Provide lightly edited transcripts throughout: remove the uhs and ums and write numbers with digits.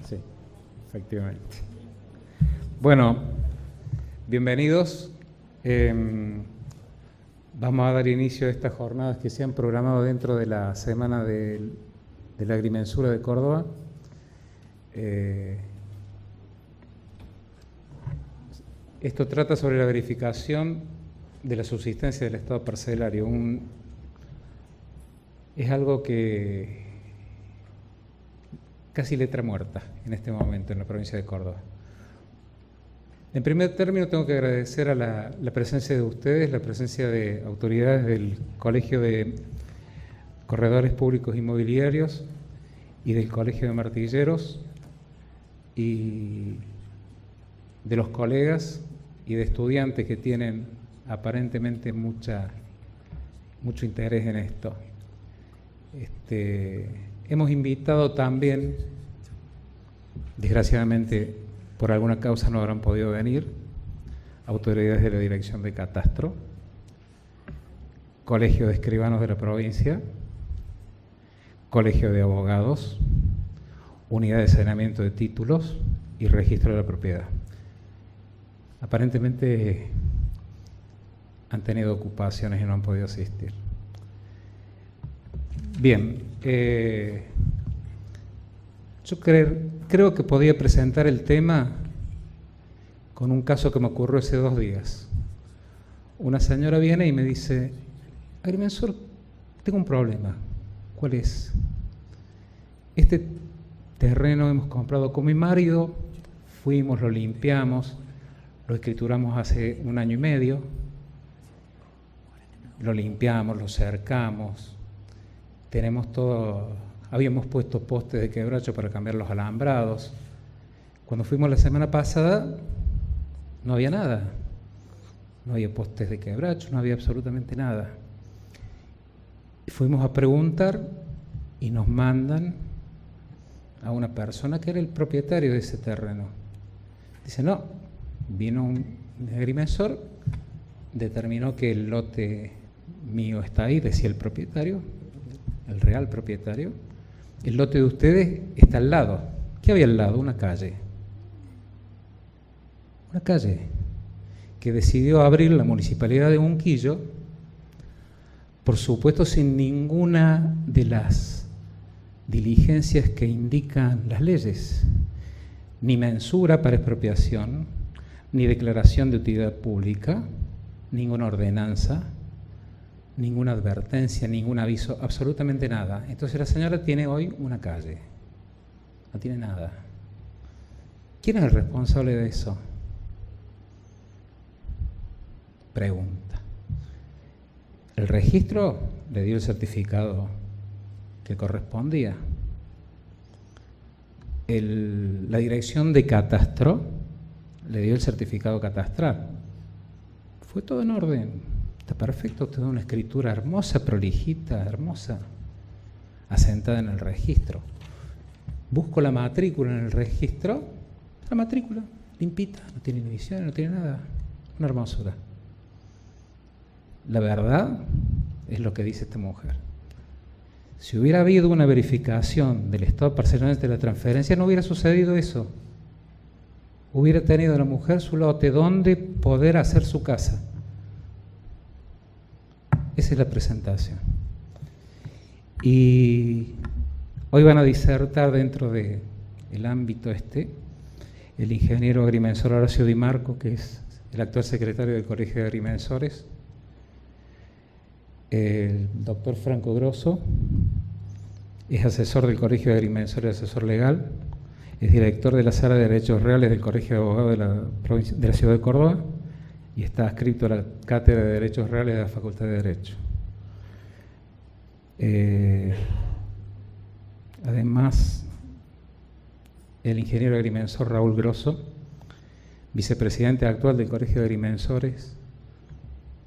Sí, efectivamente. Bueno, bienvenidos. Vamos a dar inicio a estas jornadas que se han programado dentro de la Semana de la Agrimensura de Córdoba. Esto trata sobre la verificación de la subsistencia del estado parcelario. Es algo que casi letra muerta en este momento en la provincia de Córdoba. En primer término tengo que agradecer a la presencia de ustedes, la presencia de autoridades del Colegio de Corredores Públicos Inmobiliarios y del Colegio de Martilleros y de los colegas y de estudiantes que tienen aparentemente mucho interés en esto. Hemos invitado también, desgraciadamente por alguna causa no habrán podido venir, autoridades de la Dirección de Catastro, Colegio de Escribanos de la provincia, Colegio de Abogados, Unidad de Saneamiento de Títulos y Registro de la Propiedad. Aparentemente han tenido ocupaciones y no han podido asistir. Bien, yo creo que podía presentar el tema con un caso que me ocurrió hace 2 días. Una señora viene y me dice: agrimensor, tengo un problema. ¿Cuál es? Este terreno hemos comprado con mi marido, fuimos, lo limpiamos, lo escrituramos hace 1 año y medio, lo limpiamos, lo cercamos, tenemos todo, habíamos puesto postes de quebracho para cambiar los alambrados. Cuando fuimos la semana pasada no había nada, no había postes de quebracho, no había absolutamente nada. Fuimos a preguntar y nos mandan a una persona que era el propietario de ese terreno. Dice: no, vino un agrimensor, determinó que el lote mío está ahí, decía el propietario, el real propietario. El lote de ustedes está al lado. ¿Qué había al lado? Una calle. Una calle que decidió abrir la Municipalidad de Unquillo, por supuesto sin ninguna de las diligencias que indican las leyes, ni mensura para expropiación, ni declaración de utilidad pública, ninguna ordenanza, ninguna advertencia, ningún aviso, absolutamente nada. Entonces la señora tiene hoy una calle, no tiene nada. ¿Quién es el responsable de eso? Pregunta. ¿El registro le dio el certificado que correspondía? La dirección de catastro le dio el certificado catastral. Fue todo en orden. Está perfecto, usted da una escritura hermosa, prolijita, hermosa, asentada en el registro. Busco la matrícula en el registro, la matrícula, limpita, no tiene inhibición, no tiene nada, una hermosura. La verdad es lo que dice esta mujer. Si hubiera habido una verificación del estado parcelario de la transferencia, no hubiera sucedido eso. Hubiera tenido la mujer su lote donde poder hacer su casa. Esa es la presentación. Y hoy van a disertar dentro del ámbito el ingeniero agrimensor Horacio Di Marco, que es el actual secretario del Colegio de Agrimensores, el doctor Franco Grosso, es asesor del Colegio de Agrimensores, asesor legal, es director de la Sala de Derechos Reales del Colegio de Abogados de la Ciudad de Córdoba, y está adscrito a la Cátedra de Derechos Reales de la Facultad de Derecho. Además, el ingeniero agrimensor Raúl Grosso, vicepresidente actual del Colegio de Agrimensores,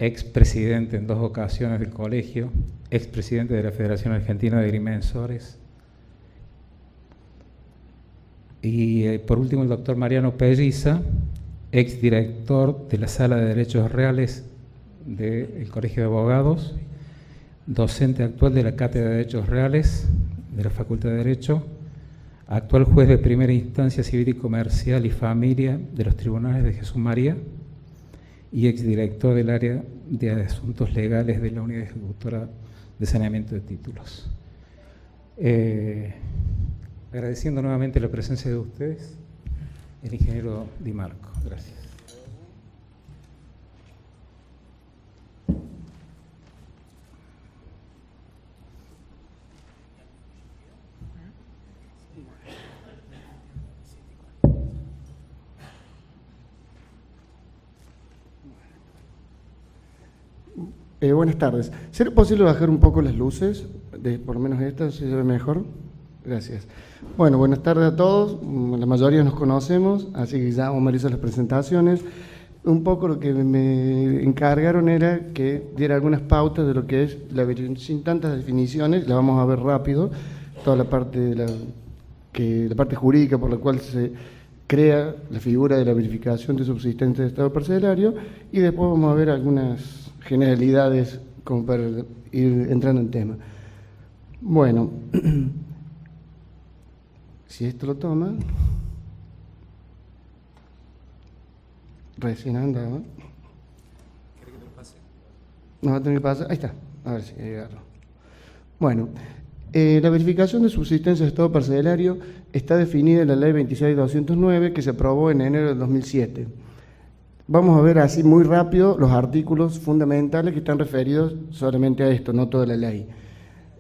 expresidente en 2 ocasiones del colegio, expresidente de la Federación Argentina de Agrimensores. Y por último, el doctor Mariano Pelliza, exdirector de la Sala de Derechos Reales del Colegio de Abogados, docente actual de la Cátedra de Derechos Reales de la Facultad de Derecho, actual juez de primera instancia civil y comercial y familia de los tribunales de Jesús María y exdirector del área de asuntos legales de la Unidad Ejecutora de Saneamiento de Títulos. Agradeciendo nuevamente la presencia de ustedes, el ingeniero Di Marco. Gracias. Buenas tardes. ¿Sería posible bajar un poco las luces? Por lo menos esta, si se ve mejor. Gracias. Bueno, buenas tardes a todos. La mayoría nos conocemos, así que ya Omar hizo las presentaciones. Un poco lo que me encargaron era que diera algunas pautas de lo que es sin tantas definiciones, la vamos a ver rápido, toda la parte la parte jurídica por la cual se crea la figura de la verificación de subsistencia de estado parcelario, y después vamos a ver algunas generalidades como para ir entrando en tema. Bueno, si esto lo toma, recién andaba. ¿Querés que te lo pase? No va a tener que pasar. Ahí está, a ver si agarro. Bueno, la verificación de subsistencia de estado parcelario está definida en la Ley 26.209 que se aprobó en enero del 2007. Vamos a ver así muy rápido los artículos fundamentales que están referidos solamente a esto, no toda la ley.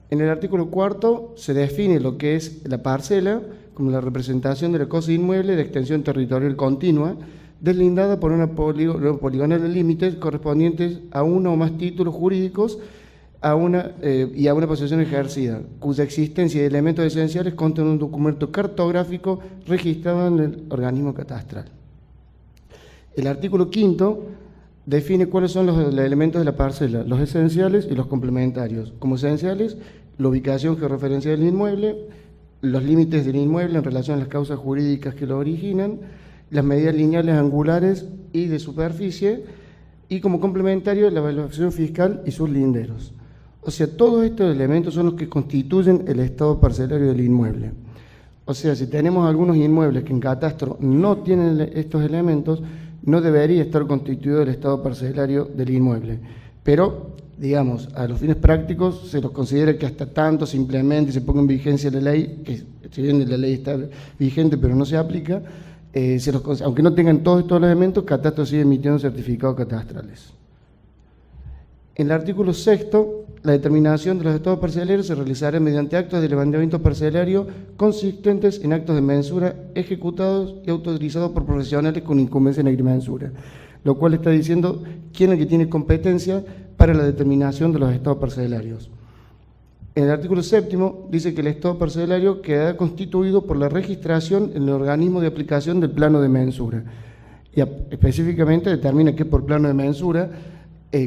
En el artículo 4 se define lo que es la parcela como la representación de la cosa inmueble de extensión territorial continua, deslindada por una poligonal de límites correspondientes a uno o más títulos jurídicos y a una posesión ejercida, cuya existencia y elementos esenciales constan en un documento cartográfico registrado en el organismo catastral. El artículo 5 define cuáles son los elementos de la parcela, los esenciales y los complementarios. Como esenciales, la ubicación georreferencial del inmueble, los límites del inmueble en relación a las causas jurídicas que lo originan, las medidas lineales angulares y de superficie, y como complementario, la evaluación fiscal y sus linderos. O sea, todos estos elementos son los que constituyen el estado parcelario del inmueble. O sea, si tenemos algunos inmuebles que en catastro no tienen estos elementos, no debería estar constituido el estado parcelario del inmueble. Pero, digamos, a los fines prácticos se los considera que hasta tanto simplemente se ponga en vigencia la ley, que si bien la ley está vigente pero no se aplica, aunque no tengan todos estos elementos, Catastro sigue emitiendo certificados catastrales. En el artículo 6, la determinación de los estados parcelarios se realizará mediante actos de levantamiento parcelario consistentes en actos de mensura ejecutados y autorizados por profesionales con incumbencia en agrimensura, lo cual está diciendo quién es el que tiene competencia para la determinación de los estados parcelarios. En el artículo 7 dice que el estado parcelario quedará constituido por la registración en el organismo de aplicación del plano de mensura, y específicamente determina que por plano de mensura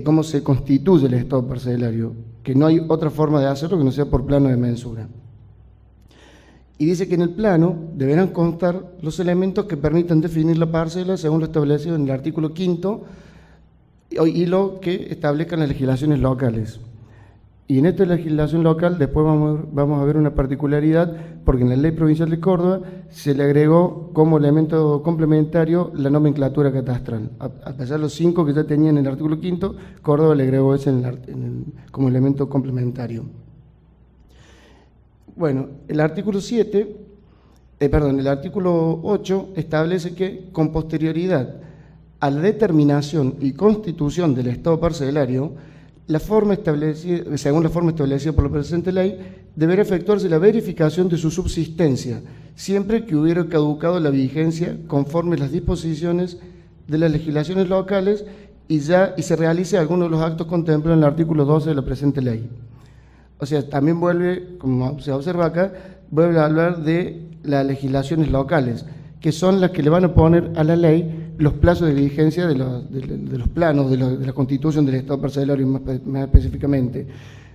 cómo se constituye el estado parcelario, que no hay otra forma de hacerlo que no sea por plano de mensura. Y dice que en el plano deberán constar los elementos que permitan definir la parcela según lo establecido en el artículo 5 y lo que establezcan las legislaciones locales. Y en esta legislación local después vamos a ver una particularidad, porque en la Ley Provincial de Córdoba se le agregó como elemento complementario la nomenclatura catastral. A pesar de los 5 que ya tenía en el artículo 5, Córdoba le agregó ese como elemento complementario. Bueno, el artículo 8 establece que con posterioridad a la determinación y constitución del estado parcelario, según la forma establecida por la presente ley, deberá efectuarse la verificación de su subsistencia, siempre que hubiera caducado la vigencia conforme las disposiciones de las legislaciones locales y se realice alguno de los actos contemplados en el artículo 12 de la presente ley. O sea, también vuelve, como se observa acá, vuelve a hablar de las legislaciones locales, que son las que le van a poner a la ley los plazos de vigencia de los planos, de la constitución del estado parcelario más específicamente.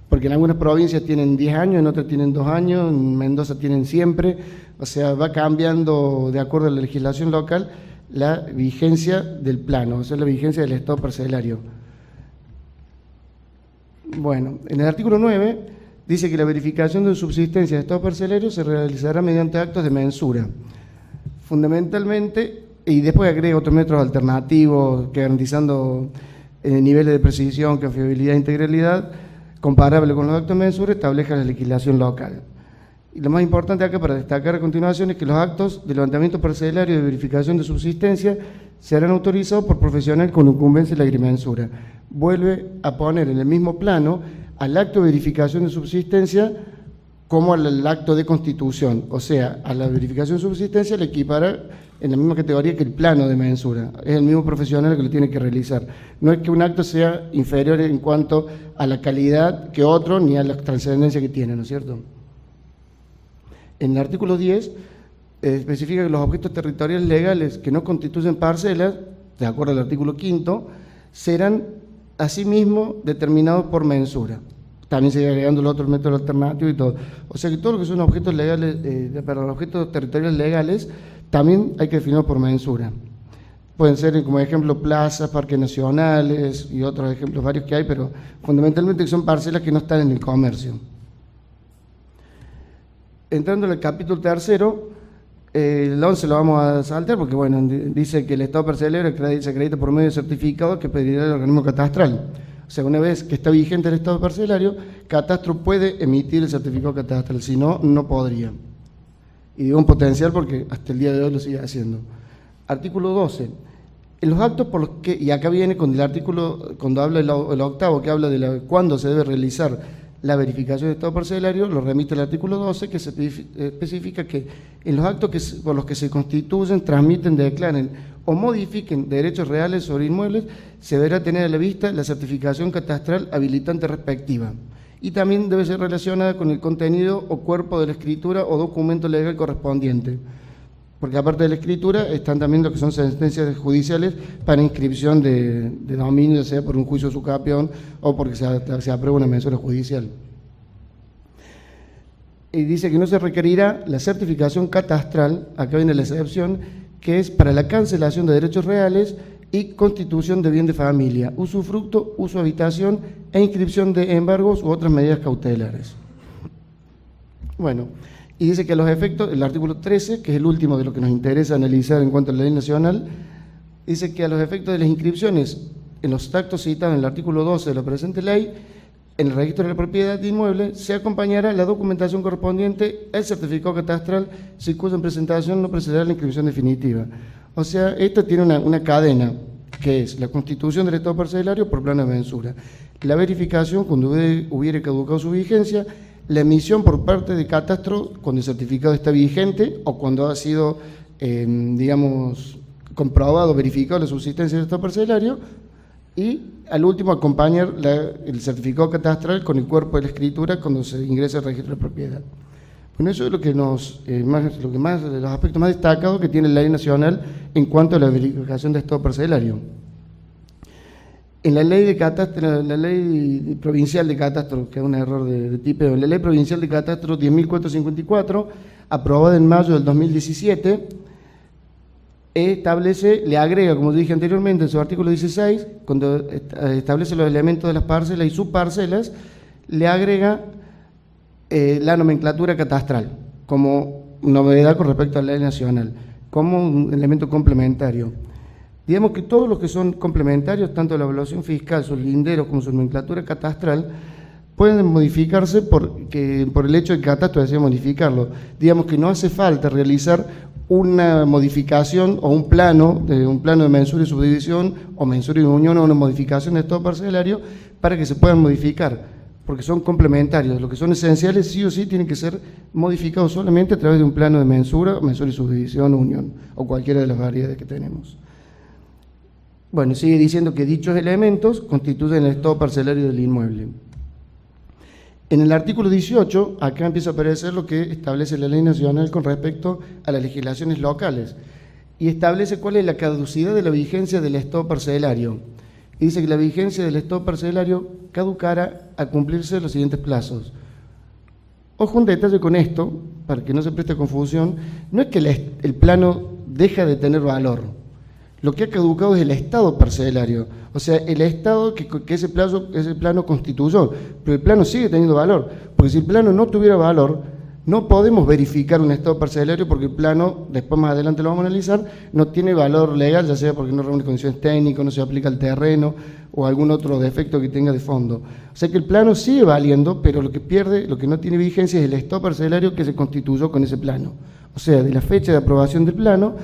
Porque en algunas provincias tienen 10 años, en otras tienen 2 años, en Mendoza tienen siempre, o sea, va cambiando de acuerdo a la legislación local la vigencia del plano, o sea, la vigencia del estado parcelario. Bueno, en el artículo 9 dice que la verificación de subsistencia de estado parcelario se realizará mediante actos de mensura. Fundamentalmente, y después agrega otros métodos alternativos que garantizando niveles de precisión, confiabilidad e integralidad comparable con los actos de mensura, establece la legislación local. Y lo más importante acá para destacar a continuación es que los actos de levantamiento parcelario y de verificación de subsistencia serán autorizados por profesional con incumbencia en la agrimensura. Vuelve a poner en el mismo plano al acto de verificación de subsistencia como al acto de constitución, o sea, a la verificación de subsistencia le equipara en la misma categoría que el plano de mensura, es el mismo profesional que lo tiene que realizar. No es que un acto sea inferior en cuanto a la calidad que otro, ni a la trascendencia que tiene, ¿no es cierto? En el artículo 10 especifica que los objetos territoriales legales que no constituyen parcelas, de acuerdo al artículo 5, serán asimismo determinados por mensura. También se agregando los otros métodos alternativos y todo. O sea que todo lo que son objetos legales, objetos territoriales legales, también hay que definirlos por mensura. Pueden ser, como ejemplo, plazas, parques nacionales y otros ejemplos varios que hay, pero fundamentalmente son parcelas que no están en el comercio. Entrando en el capítulo 3, el 11 lo vamos a saltar porque, bueno, dice que el estado parcelario se acredita por medio de certificado que pedirá el organismo catastral. O sea, una vez que está vigente el estado parcelario, Catastro puede emitir el certificado catastral, si no, no podría. Y digo un potencial porque hasta el día de hoy lo sigue haciendo. Artículo 12. En los actos por los que, y acá viene con el artículo, cuando habla el octavo, que habla de cuándo se debe realizar la verificación de estado parcelario, lo remite el artículo 12, que se especifica que en los actos por los que se constituyen, transmiten, declaren o modifiquen derechos reales sobre inmuebles, se deberá tener a la vista la certificación catastral habilitante respectiva. Y también debe ser relacionada con el contenido o cuerpo de la escritura o documento legal correspondiente. Porque aparte de la escritura, están también lo que son sentencias judiciales para inscripción de dominio, ya sea por un juicio sucapión o porque se aprueba una mensura judicial. Y dice que no se requerirá la certificación catastral, acá viene la excepción, que es para la cancelación de derechos reales y constitución de bien de familia, usufructo, uso habitación e inscripción de embargos u otras medidas cautelares. Bueno, y dice que a los efectos, el artículo 13, que es el último de lo que nos interesa analizar en cuanto a la ley nacional, dice que a los efectos de las inscripciones en los actos citados en el artículo 12 de la presente ley, en el registro de la propiedad de inmueble, se acompañará la documentación correspondiente al certificado catastral, si cuya presentación no precederá la inscripción definitiva. O sea, esto tiene una cadena, que es la constitución del estado parcelario por plano de mensura, la verificación cuando hubiere caducado su vigencia, la emisión por parte de Catastro cuando el certificado está vigente o cuando ha sido, digamos, comprobado, verificado la subsistencia del estado parcelario, y al último acompañar el certificado catastral con el cuerpo de la escritura cuando se ingresa al registro de propiedad. Bueno, eso es lo que de los aspectos más destacados que tiene la ley nacional en cuanto a la verificación de estado parcelario. En la ley de catastro, la ley provincial de catastro, que es un error de tipeo, en la ley provincial de catastro 10.454, aprobada en mayo del 2017, le agrega, como dije anteriormente, en su artículo 16, cuando establece los elementos de las parcelas y subparcelas, le agrega la nomenclatura catastral como novedad con respecto a la ley nacional, como un elemento complementario. Digamos que todos los que son complementarios, tanto la evaluación fiscal, sus linderos como su nomenclatura catastral, pueden modificarse por el hecho de que Catastro desea modificarlo. Digamos que no hace falta realizar una modificación o un plano de mensura y subdivisión o mensura y unión o una modificación de estado parcelario para que se puedan modificar, porque son complementarios. Lo que son esenciales sí o sí tienen que ser modificados solamente a través de un plano de mensura y subdivisión o unión, o cualquiera de las variedades que tenemos. Bueno, sigue diciendo que dichos elementos constituyen el estado parcelario del inmueble. En el artículo 18, acá empieza a aparecer lo que establece la ley nacional con respecto a las legislaciones locales, y establece cuál es la caducidad de la vigencia del estado parcelario. Y dice que la vigencia del estado parcelario caducará al cumplirse los siguientes plazos. Ojo, un detalle con esto, para que no se preste confusión, no es que el plano deja de tener valor. Lo que ha caducado es el estado parcelario, o sea, el estado que ese plano constituyó, pero el plano sigue teniendo valor, porque si el plano no tuviera valor, no podemos verificar un estado parcelario porque el plano, después más adelante lo vamos a analizar, no tiene valor legal, ya sea porque no reúne condiciones técnicas, no se aplica al terreno o algún otro defecto que tenga de fondo. O sea que el plano sigue valiendo, pero lo que pierde, lo que no tiene vigencia es el estado parcelario que se constituyó con ese plano. O sea, de la fecha de aprobación del plano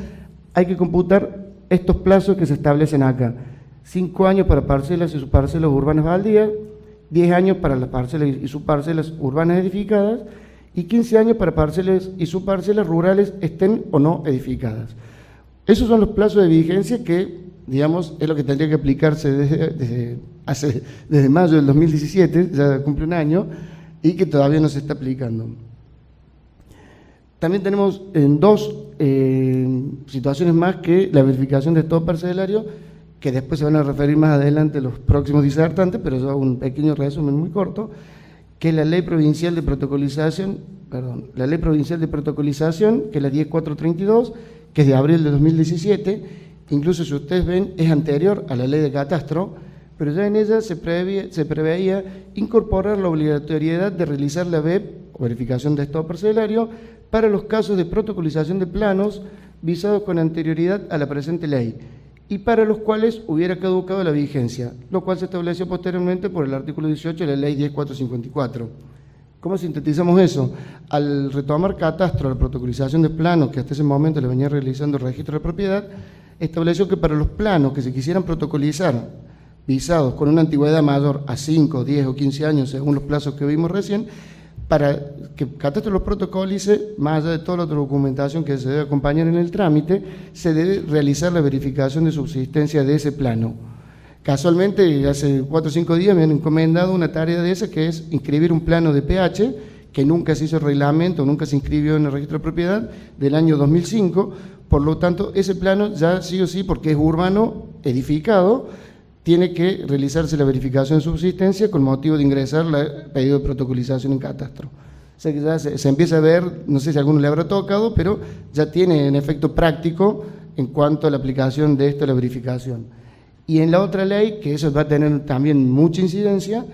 hay que computar estos plazos que se establecen acá. 5 años para parcelas y subparcelas urbanas baldías, 10 años para las parcelas y subparcelas urbanas edificadas, y 15 años para parcelas y subparcelas rurales estén o no edificadas. Esos son los plazos de vigencia que, digamos, es lo que tendría que aplicarse desde mayo del 2017, ya cumple un año, y que todavía no se está aplicando. También tenemos en dos situaciones más que la verificación de estado parcelario, que después se van a referir más adelante los próximos disertantes, pero yo hago un pequeño resumen muy corto, que es la Ley Provincial de Protocolización, que es la 10432, que es de abril de 2017, incluso si ustedes ven es anterior a la Ley de Catastro, pero ya en ella se preveía incorporar la obligatoriedad de realizar la VEP, o verificación de estado parcelario, para los casos de protocolización de planos visados con anterioridad a la presente ley, y para los cuales hubiera caducado la vigencia, lo cual se estableció posteriormente por el artículo 18 de la Ley 10454. ¿Cómo sintetizamos eso? Al retomar Catastro la protocolización de planos que hasta ese momento le venía realizando el registro de propiedad, estableció que para los planos que se quisieran protocolizar visados con una antigüedad mayor a 5, 10 o 15 años, según los plazos que vimos recién, para que Catastro los protocolice, más allá de toda la otra documentación que se debe acompañar en el trámite, se debe realizar la verificación de subsistencia de ese plano. Casualmente, hace 4 o 5 días me han encomendado una tarea de esa, que es inscribir un plano de pH, que nunca se hizo reglamento, nunca se inscribió en el registro de propiedad, del año 2005, por lo tanto, ese plano ya sí o sí, porque es urbano edificado, tiene que realizarse la verificación de subsistencia con motivo de ingresar el pedido de protocolización en Catastro. O sea que ya se empieza a ver, no sé si a alguno le habrá tocado, pero ya tiene en efecto práctico en cuanto a la aplicación de esto, la verificación. Y en la otra ley, que eso va a tener también mucha incidencia,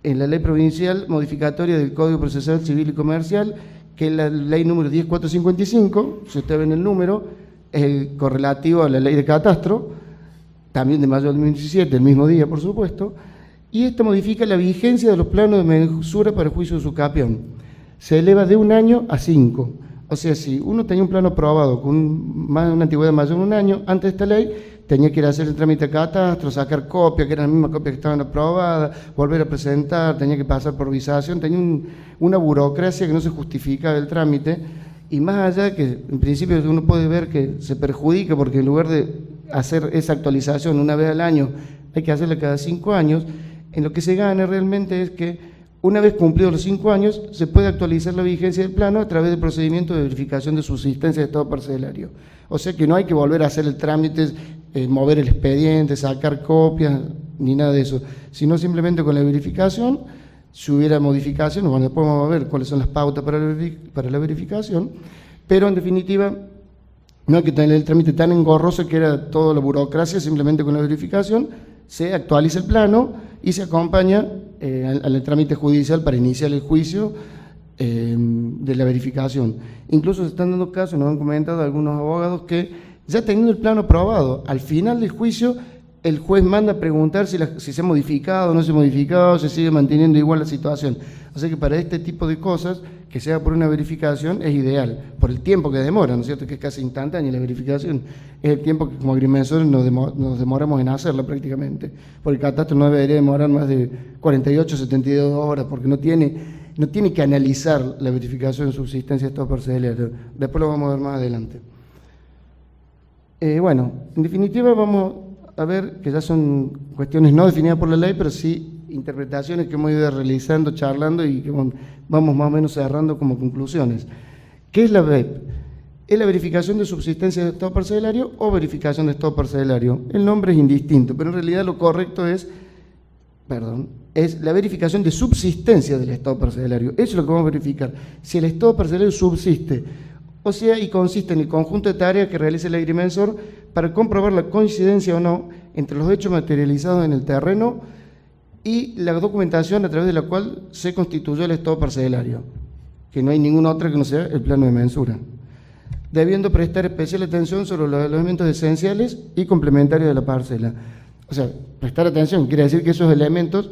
en la ley provincial modificatoria del Código Procesal Civil y Comercial, que es la ley número 10455, si ustedes ven el número, es el correlativo a la ley de Catastro, también de mayo de 2017, el mismo día, por supuesto, y esta modifica la vigencia de los planos de mensura para juicio de usucapión. Se eleva de 1 año a 5. O sea, si uno tenía un plano aprobado con una antigüedad mayor de 1 año, antes de esta ley, tenía que ir a hacer el trámite de Catastro, sacar copias, que eran las mismas copias que estaban aprobadas, volver a presentar, tenía que pasar por visación, tenía una burocracia que no se justificaba el trámite, y más allá que en principio uno puede ver que se perjudica porque en lugar de hacer esa actualización una vez al año, hay que hacerla cada 5 años, en lo que se gana realmente es que una vez cumplidos los 5 años se puede actualizar la vigencia del plano a través del procedimiento de verificación de subsistencia de estado parcelario. O sea que no hay que volver a hacer el trámite, mover el expediente, sacar copias, ni nada de eso, sino simplemente con la verificación. Si hubiera modificaciones, bueno, después vamos a ver cuáles son las pautas para la verificación, pero en definitiva no hay que tener el trámite tan engorroso que era toda la burocracia, simplemente con la verificación se actualiza el plano y se acompaña al trámite judicial para iniciar el juicio de la verificación. Incluso se están dando casos, nos han comentado algunos abogados que ya teniendo el plano aprobado, al final del juicio el juez manda a preguntar si se ha modificado o no se ha modificado, si sigue manteniendo igual la situación. O sea que para este tipo de cosas, que sea por una verificación es ideal, por el tiempo que demora, ¿no es cierto? Que es casi instantánea la verificación, es el tiempo que como agrimensores nos demoramos en hacerla prácticamente, porque el catastro no debería demorar más de 48, 72 horas, porque no tiene que analizar la verificación de subsistencia de estado parcelario. Después lo vamos a ver más adelante. Bueno, en definitiva vamos a ver que ya son cuestiones no definidas por la ley, pero sí interpretaciones que hemos ido realizando, charlando y que vamos más o menos cerrando como conclusiones. ¿Qué es la VEP? Es la verificación de subsistencia de estado parcelario o verificación de estado parcelario. El nombre es indistinto, pero en realidad lo correcto es la verificación de subsistencia del estado parcelario. Eso es lo que vamos a verificar. Si el estado parcelario subsiste o sea, y consiste en el conjunto de tareas que realiza el agrimensor para comprobar la coincidencia o no entre los hechos materializados en el terreno y la documentación a través de la cual se constituyó el estado parcelario, que no hay ninguna otra que no sea el plano de mensura, debiendo prestar especial atención sobre los elementos esenciales y complementarios de la parcela. O sea, prestar atención quiere decir que esos elementos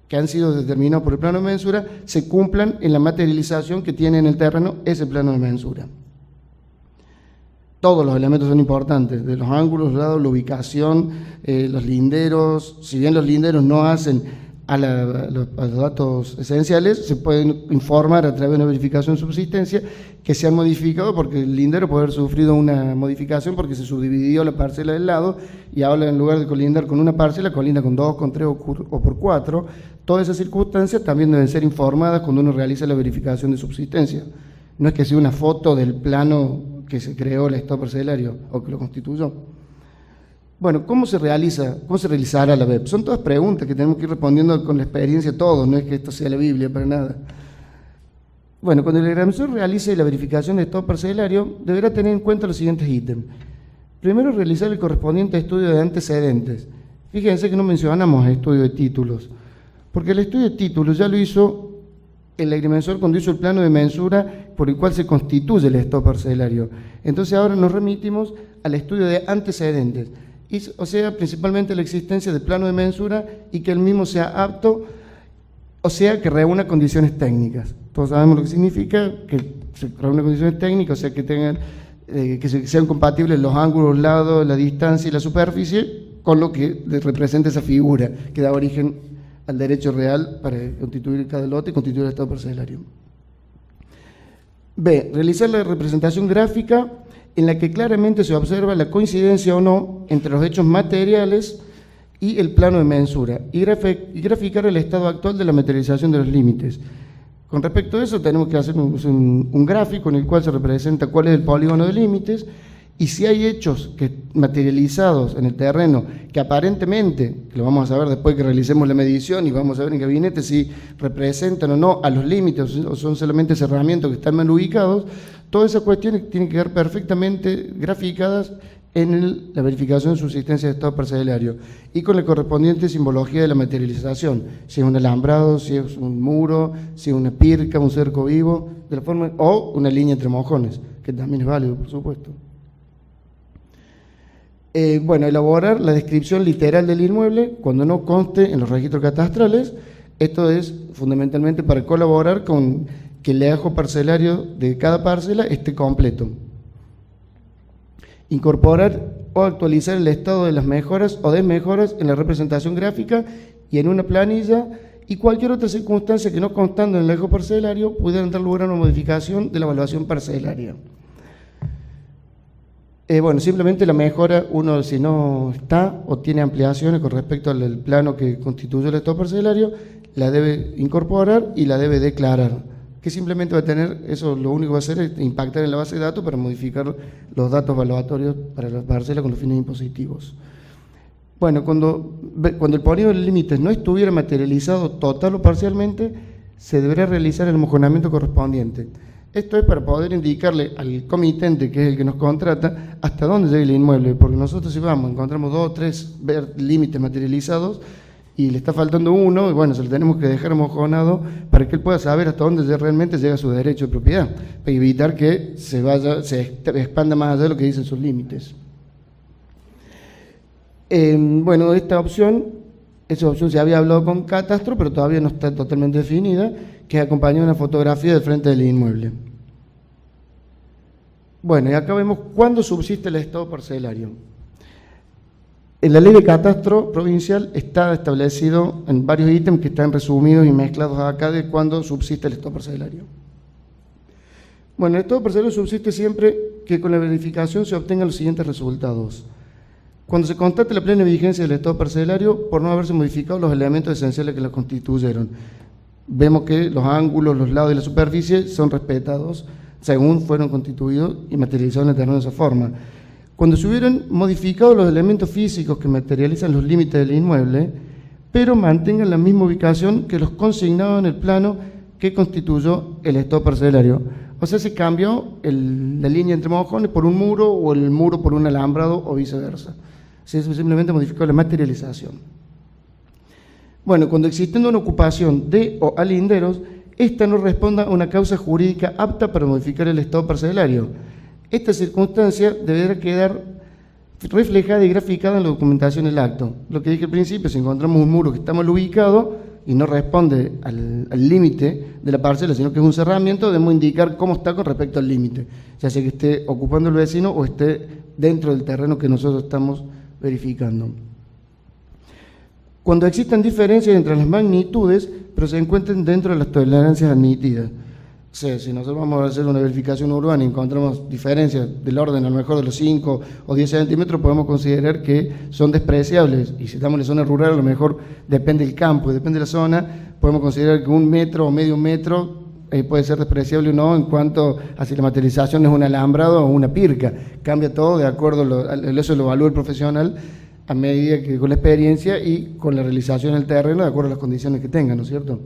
que han sido determinados por el plano de mensura se cumplan en la materialización que tiene en el terreno ese plano de mensura. Todos los elementos son importantes, de los ángulos, los lados, la ubicación, los linderos. Si bien los linderos no hacen a los datos esenciales, se pueden informar a través de una verificación de subsistencia que se han modificado, porque el lindero puede haber sufrido una modificación porque se subdividió la parcela del lado y ahora en lugar de colindar con una parcela, colinda con 2, con 3 o por 4. Todas esas circunstancias también deben ser informadas cuando uno realiza la verificación de subsistencia. No es que sea una foto del plano que se creó el estado parcelario o que lo constituyó. Bueno, ¿cómo se realizará la BEP? Son todas preguntas que tenemos que ir respondiendo con la experiencia todos, no es que esto sea la Biblia para nada. Bueno, cuando el agrimensor realice la verificación de estado parcelario, deberá tener en cuenta los siguientes ítems. Primero, realizar el correspondiente estudio de antecedentes. Fíjense que no mencionamos estudio de títulos, porque el estudio de títulos ya lo hizo el agrimensor cuando hizo el plano de mensura por el cual se constituye el estado parcelario. Entonces ahora nos remitimos al estudio de antecedentes, o sea, principalmente la existencia del plano de mensura y que el mismo sea apto, o sea, que reúna condiciones técnicas. Todos sabemos lo que significa, que se reúna condiciones técnicas, o sea, que tengan, que sean compatibles los ángulos, los lados, la distancia y la superficie con lo que representa esa figura que da origen al derecho real para constituir cada lote y constituir el estado parcelario. B. Realizar la representación gráfica en la que claramente se observa la coincidencia o no entre los hechos materiales y el plano de mensura, y graficar el estado actual de la materialización de los límites. Con respecto a eso tenemos que hacer un gráfico en el cual se representa cuál es el polígono de límites, y si hay hechos materializados en el terreno que aparentemente, que lo vamos a saber después que realicemos la medición y vamos a ver en gabinete si representan o no a los límites o son solamente cerramientos que están mal ubicados, todas esas cuestiones tienen que quedar perfectamente graficadas en la verificación de subsistencia de estado parcelario y con la correspondiente simbología de la materialización, si es un alambrado, si es un muro, si es una pirca, un cerco vivo, de la forma, o una línea entre mojones, que también es válido, por supuesto. Bueno, elaborar la descripción literal del inmueble cuando no conste en los registros catastrales. Esto es fundamentalmente para colaborar con que el legajo parcelario de cada parcela esté completo. Incorporar o actualizar el estado de las mejoras o desmejoras en la representación gráfica y en una planilla, y cualquier otra circunstancia que no constando en el legajo parcelario pudiera dar lugar a una modificación de la evaluación parcelaria. Bueno, simplemente la mejora, uno si no está o tiene ampliaciones con respecto al plano que constituye el estado parcelario, la debe incorporar y la debe declarar, que simplemente va a tener, eso lo único que va a hacer es impactar en la base de datos para modificar los datos evaluatorios para la parcela con los fines impositivos. Bueno, cuando el polígono de límites no estuviera materializado total o parcialmente, se deberá realizar el mojonamiento correspondiente. Esto es para poder indicarle al comitente, que es el que nos contrata, hasta dónde llega el inmueble, porque nosotros si vamos, encontramos 2 o 3 límites materializados y le está faltando uno, y bueno, se lo tenemos que dejar mojonado para que él pueda saber hasta dónde realmente llega su derecho de propiedad, para evitar que se expanda más allá de lo que dicen sus límites. Bueno, esa opción se había hablado con Catastro, pero todavía no está totalmente definida, que acompaña una fotografía del frente del inmueble. Bueno, y acá vemos cuándo subsiste el estado parcelario. En la ley de catastro provincial está establecido en varios ítems que están resumidos y mezclados acá de cuándo subsiste el estado parcelario. Bueno, el estado parcelario subsiste siempre que con la verificación se obtengan los siguientes resultados. Cuando se constate la plena vigencia del estado parcelario por no haberse modificado los elementos esenciales que lo constituyeron. Vemos que los ángulos, los lados y la superficie son respetados según fueron constituidos y materializados en el terreno de esa forma. Cuando se hubieran modificado los elementos físicos que materializan los límites del inmueble, pero mantengan la misma ubicación que los consignados en el plano que constituyó el estado parcelario. O sea, se cambió la línea entre mojones por un muro o el muro por un alambrado o viceversa. Se simplemente modificó la materialización. Bueno, cuando existiendo una ocupación de o a linderos, esta no responda a una causa jurídica apta para modificar el estado parcelario. Esta circunstancia deberá quedar reflejada y graficada en la documentación del acto. Lo que dije al principio, si encontramos un muro que está mal ubicado y no responde al límite de la parcela, sino que es un cerramiento, debemos indicar cómo está con respecto al límite, ya sea que esté ocupando el vecino o esté dentro del terreno que nosotros estamos verificando. Cuando existan diferencias entre las magnitudes, pero se encuentren dentro de las tolerancias admitidas. O sea, si nosotros vamos a hacer una verificación urbana y encontramos diferencias del orden a lo mejor de los 5 o 10 centímetros, podemos considerar que son despreciables. Y si estamos en la zona rural, a lo mejor depende del campo y depende de la zona, podemos considerar que 1 metro o medio metro puede ser despreciable o no en cuanto a si la materialización es un alambrado o una pirca. Cambia todo de acuerdo, eso lo evalúa el profesional a medida que con la experiencia y con la realización del terreno, de acuerdo a las condiciones que tenga, ¿no es cierto?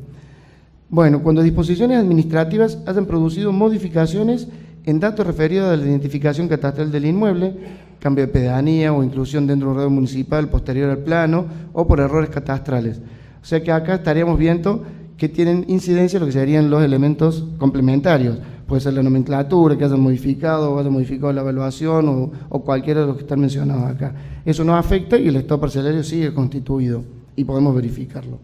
Bueno, cuando disposiciones administrativas hayan producido modificaciones en datos referidos a la identificación catastral del inmueble, cambio de pedanía o inclusión dentro de un radio municipal posterior al plano o por errores catastrales. O sea que acá estaríamos viendo que tienen incidencia lo que serían los elementos complementarios. Puede ser la nomenclatura que hayan modificado o haya modificado la evaluación o cualquiera de los que están mencionados acá. Eso nos afecta y el estado parcelario sigue constituido y podemos verificarlo.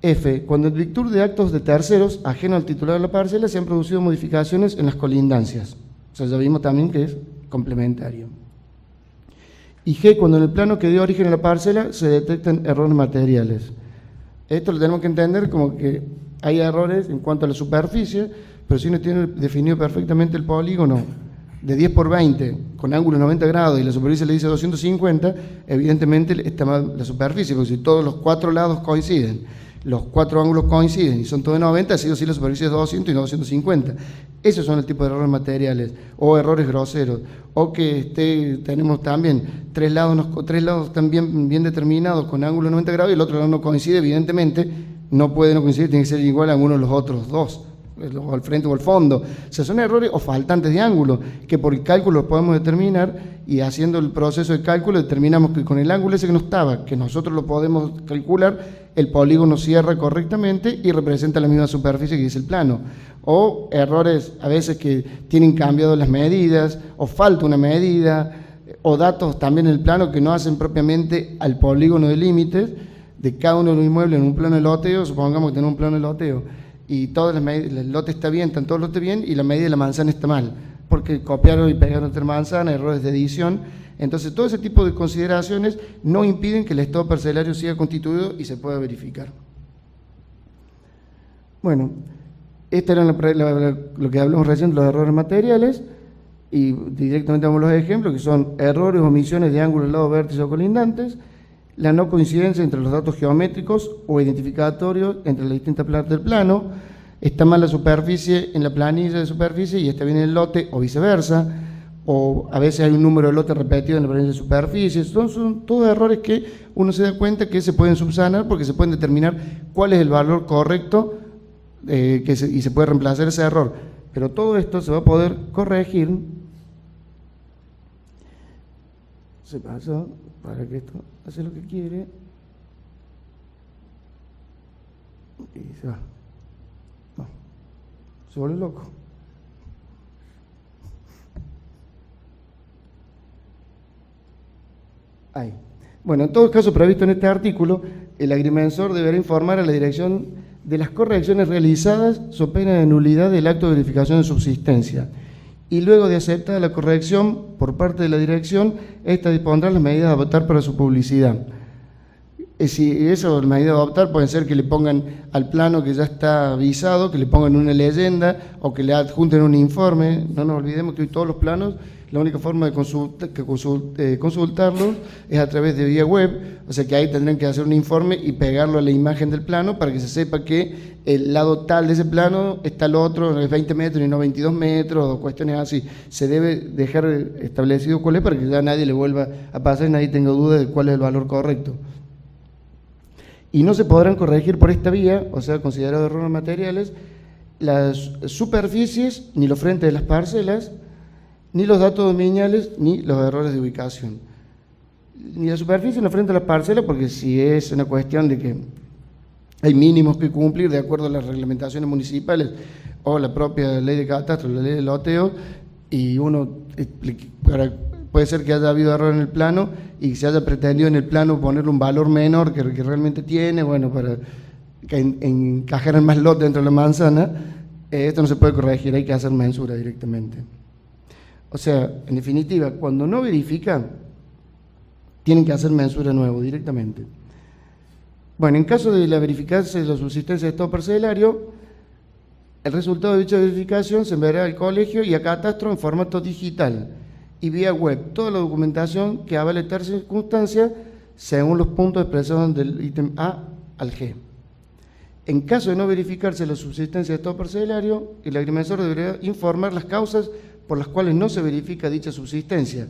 F. Cuando en virtud de actos de terceros, ajeno al titular de la parcela, se han producido modificaciones en las colindancias. O sea, ya vimos también que es complementario. Y G. Cuando en el plano que dio origen a la parcela se detectan errores materiales. Esto lo tenemos que entender como que hay errores en cuanto a la superficie, pero si uno tiene definido perfectamente el polígono de 10 por 20 con ángulo 90 grados y la superficie le dice 250, evidentemente está mal la superficie, porque si todos los 4 lados coinciden, los 4 ángulos coinciden y son todos de 90, así o sí la superficie es 200 y no 250. Esos son el tipo de errores materiales o errores groseros. O que tenemos también tres lados están bien determinados con ángulo 90 grados y el otro lado no coincide, evidentemente no puede no coincidir, tiene que ser igual a alguno de los otros dos, o al frente o al fondo. O sea, son errores o faltantes de ángulo, que por el cálculo los podemos determinar y haciendo el proceso de cálculo determinamos que con el ángulo ese que no estaba, que nosotros lo podemos calcular, el polígono cierra correctamente y representa la misma superficie que dice el plano. O errores a veces que tienen cambiado las medidas, o falta una medida, o datos también en el plano que no hacen propiamente al polígono de límites de cada uno de los inmuebles en un plano de loteo. Supongamos que tenemos un plano de loteo y todas las medidas, el lote está bien, están todos los lotes bien y la medida de la manzana está mal, porque copiaron y pegaron otra manzana, errores de edición. Entonces, todo ese tipo de consideraciones no impiden que el estado parcelario siga constituido y se pueda verificar. Bueno, este era lo que hablamos recién de los errores materiales y directamente vamos a los ejemplos, que son errores o omisiones de ángulos, lados, vértices o colindantes, la no coincidencia entre los datos geométricos o identificatorios entre las distintas partes del plano, está mal la superficie en la planilla de superficie y está bien en el lote o viceversa, o a veces hay un número de lote repetido en la planilla de superficie. Son todos errores que uno se da cuenta que se pueden subsanar porque se pueden determinar cuál es el valor correcto y se puede reemplazar ese error. Pero todo esto se va a poder corregir. Se pasa para que esto hace lo que quiere y se va. No, se vuelve loco. Ahí. Bueno, en todo caso previsto en este artículo, el agrimensor deberá informar a la dirección de las correcciones realizadas so pena de nulidad del acto de verificación de subsistencia. Y luego de aceptar la corrección por parte de la dirección, esta dispondrá las medidas a adoptar para su publicidad. Si eso, las medidas a adoptar pueden ser que le pongan al plano que ya está avisado, que le pongan una leyenda o que le adjunten un informe. No nos olvidemos que hoy todos los planos, la única forma de consultarlos es a través de vía web, o sea que ahí tendrán que hacer un informe y pegarlo a la imagen del plano para que se sepa que el lado tal de ese plano está el otro, es 20 metros y no 22 metros, o cuestiones así. Se debe dejar establecido cuál es para que ya nadie le vuelva a pasar y nadie tenga duda de cuál es el valor correcto. Y no se podrán corregir por esta vía, o sea, considerado errores materiales, las superficies, ni los frentes de las parcelas, ni los datos dominiales, ni los errores de ubicación. Ni la superficie ni los frentes de las parcelas, porque si es una cuestión de que hay mínimos que cumplir de acuerdo a las reglamentaciones municipales o la propia ley de catastro, la ley de loteo, y uno puede ser que haya habido error en el plano y se haya pretendido en el plano ponerle un valor menor que realmente tiene, bueno, para que encajaran más lotes dentro de la manzana. Esto no se puede corregir, hay que hacer mensura directamente. O sea, en definitiva, cuando no verifican, tienen que hacer mensura nuevo directamente. Bueno, en caso de la verificarse de la subsistencia de estado parcelario, el resultado de dicha verificación se enviará al colegio y a catastro en formato digital y vía web toda la documentación que avale tal circunstancia según los puntos expresados del ítem A al G. En caso de no verificarse la subsistencia de estado parcelario, el agrimensor deberá informar las causas por las cuales no se verifica dicha subsistencia,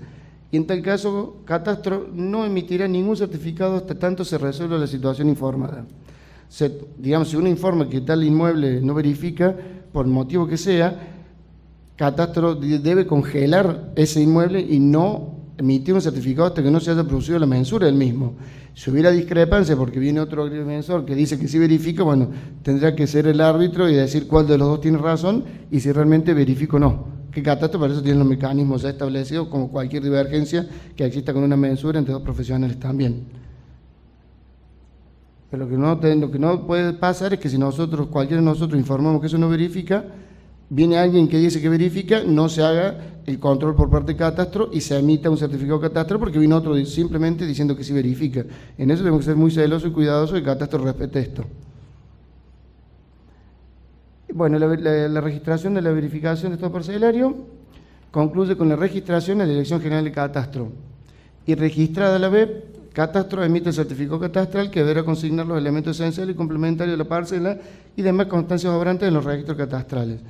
y en tal caso, catastro no emitirá ningún certificado hasta tanto se resuelva la situación informada. Digamos, si uno informa que tal inmueble no verifica, por el motivo que sea, catastro debe congelar ese inmueble y no emitir un certificado hasta que no se haya producido la mensura del mismo. Si hubiera discrepancia porque viene otro agrimensor que dice que sí verifica, bueno, tendrá que ser el árbitro y decir cuál de los dos tiene razón y si realmente verifica o no. Que catastro para eso tiene los mecanismos ya establecidos, como cualquier divergencia que exista con una mensura entre dos profesionales también. Pero lo que no puede pasar es que si cualquiera de nosotros informamos que eso no verifica, viene alguien que dice que verifica, no se haga el control por parte de catastro y se emita un certificado de catastro porque vino otro simplemente diciendo que sí verifica. En eso tenemos que ser muy celosos y cuidadosos y que catastro respete esto. Bueno, la registración de la verificación de estado parcelario concluye con la registración en la Dirección General de Catastro y registrada la web, catastro emite el certificado catastral que deberá consignar los elementos esenciales y complementarios de la parcela y demás constancias obrantes en los registros catastrales.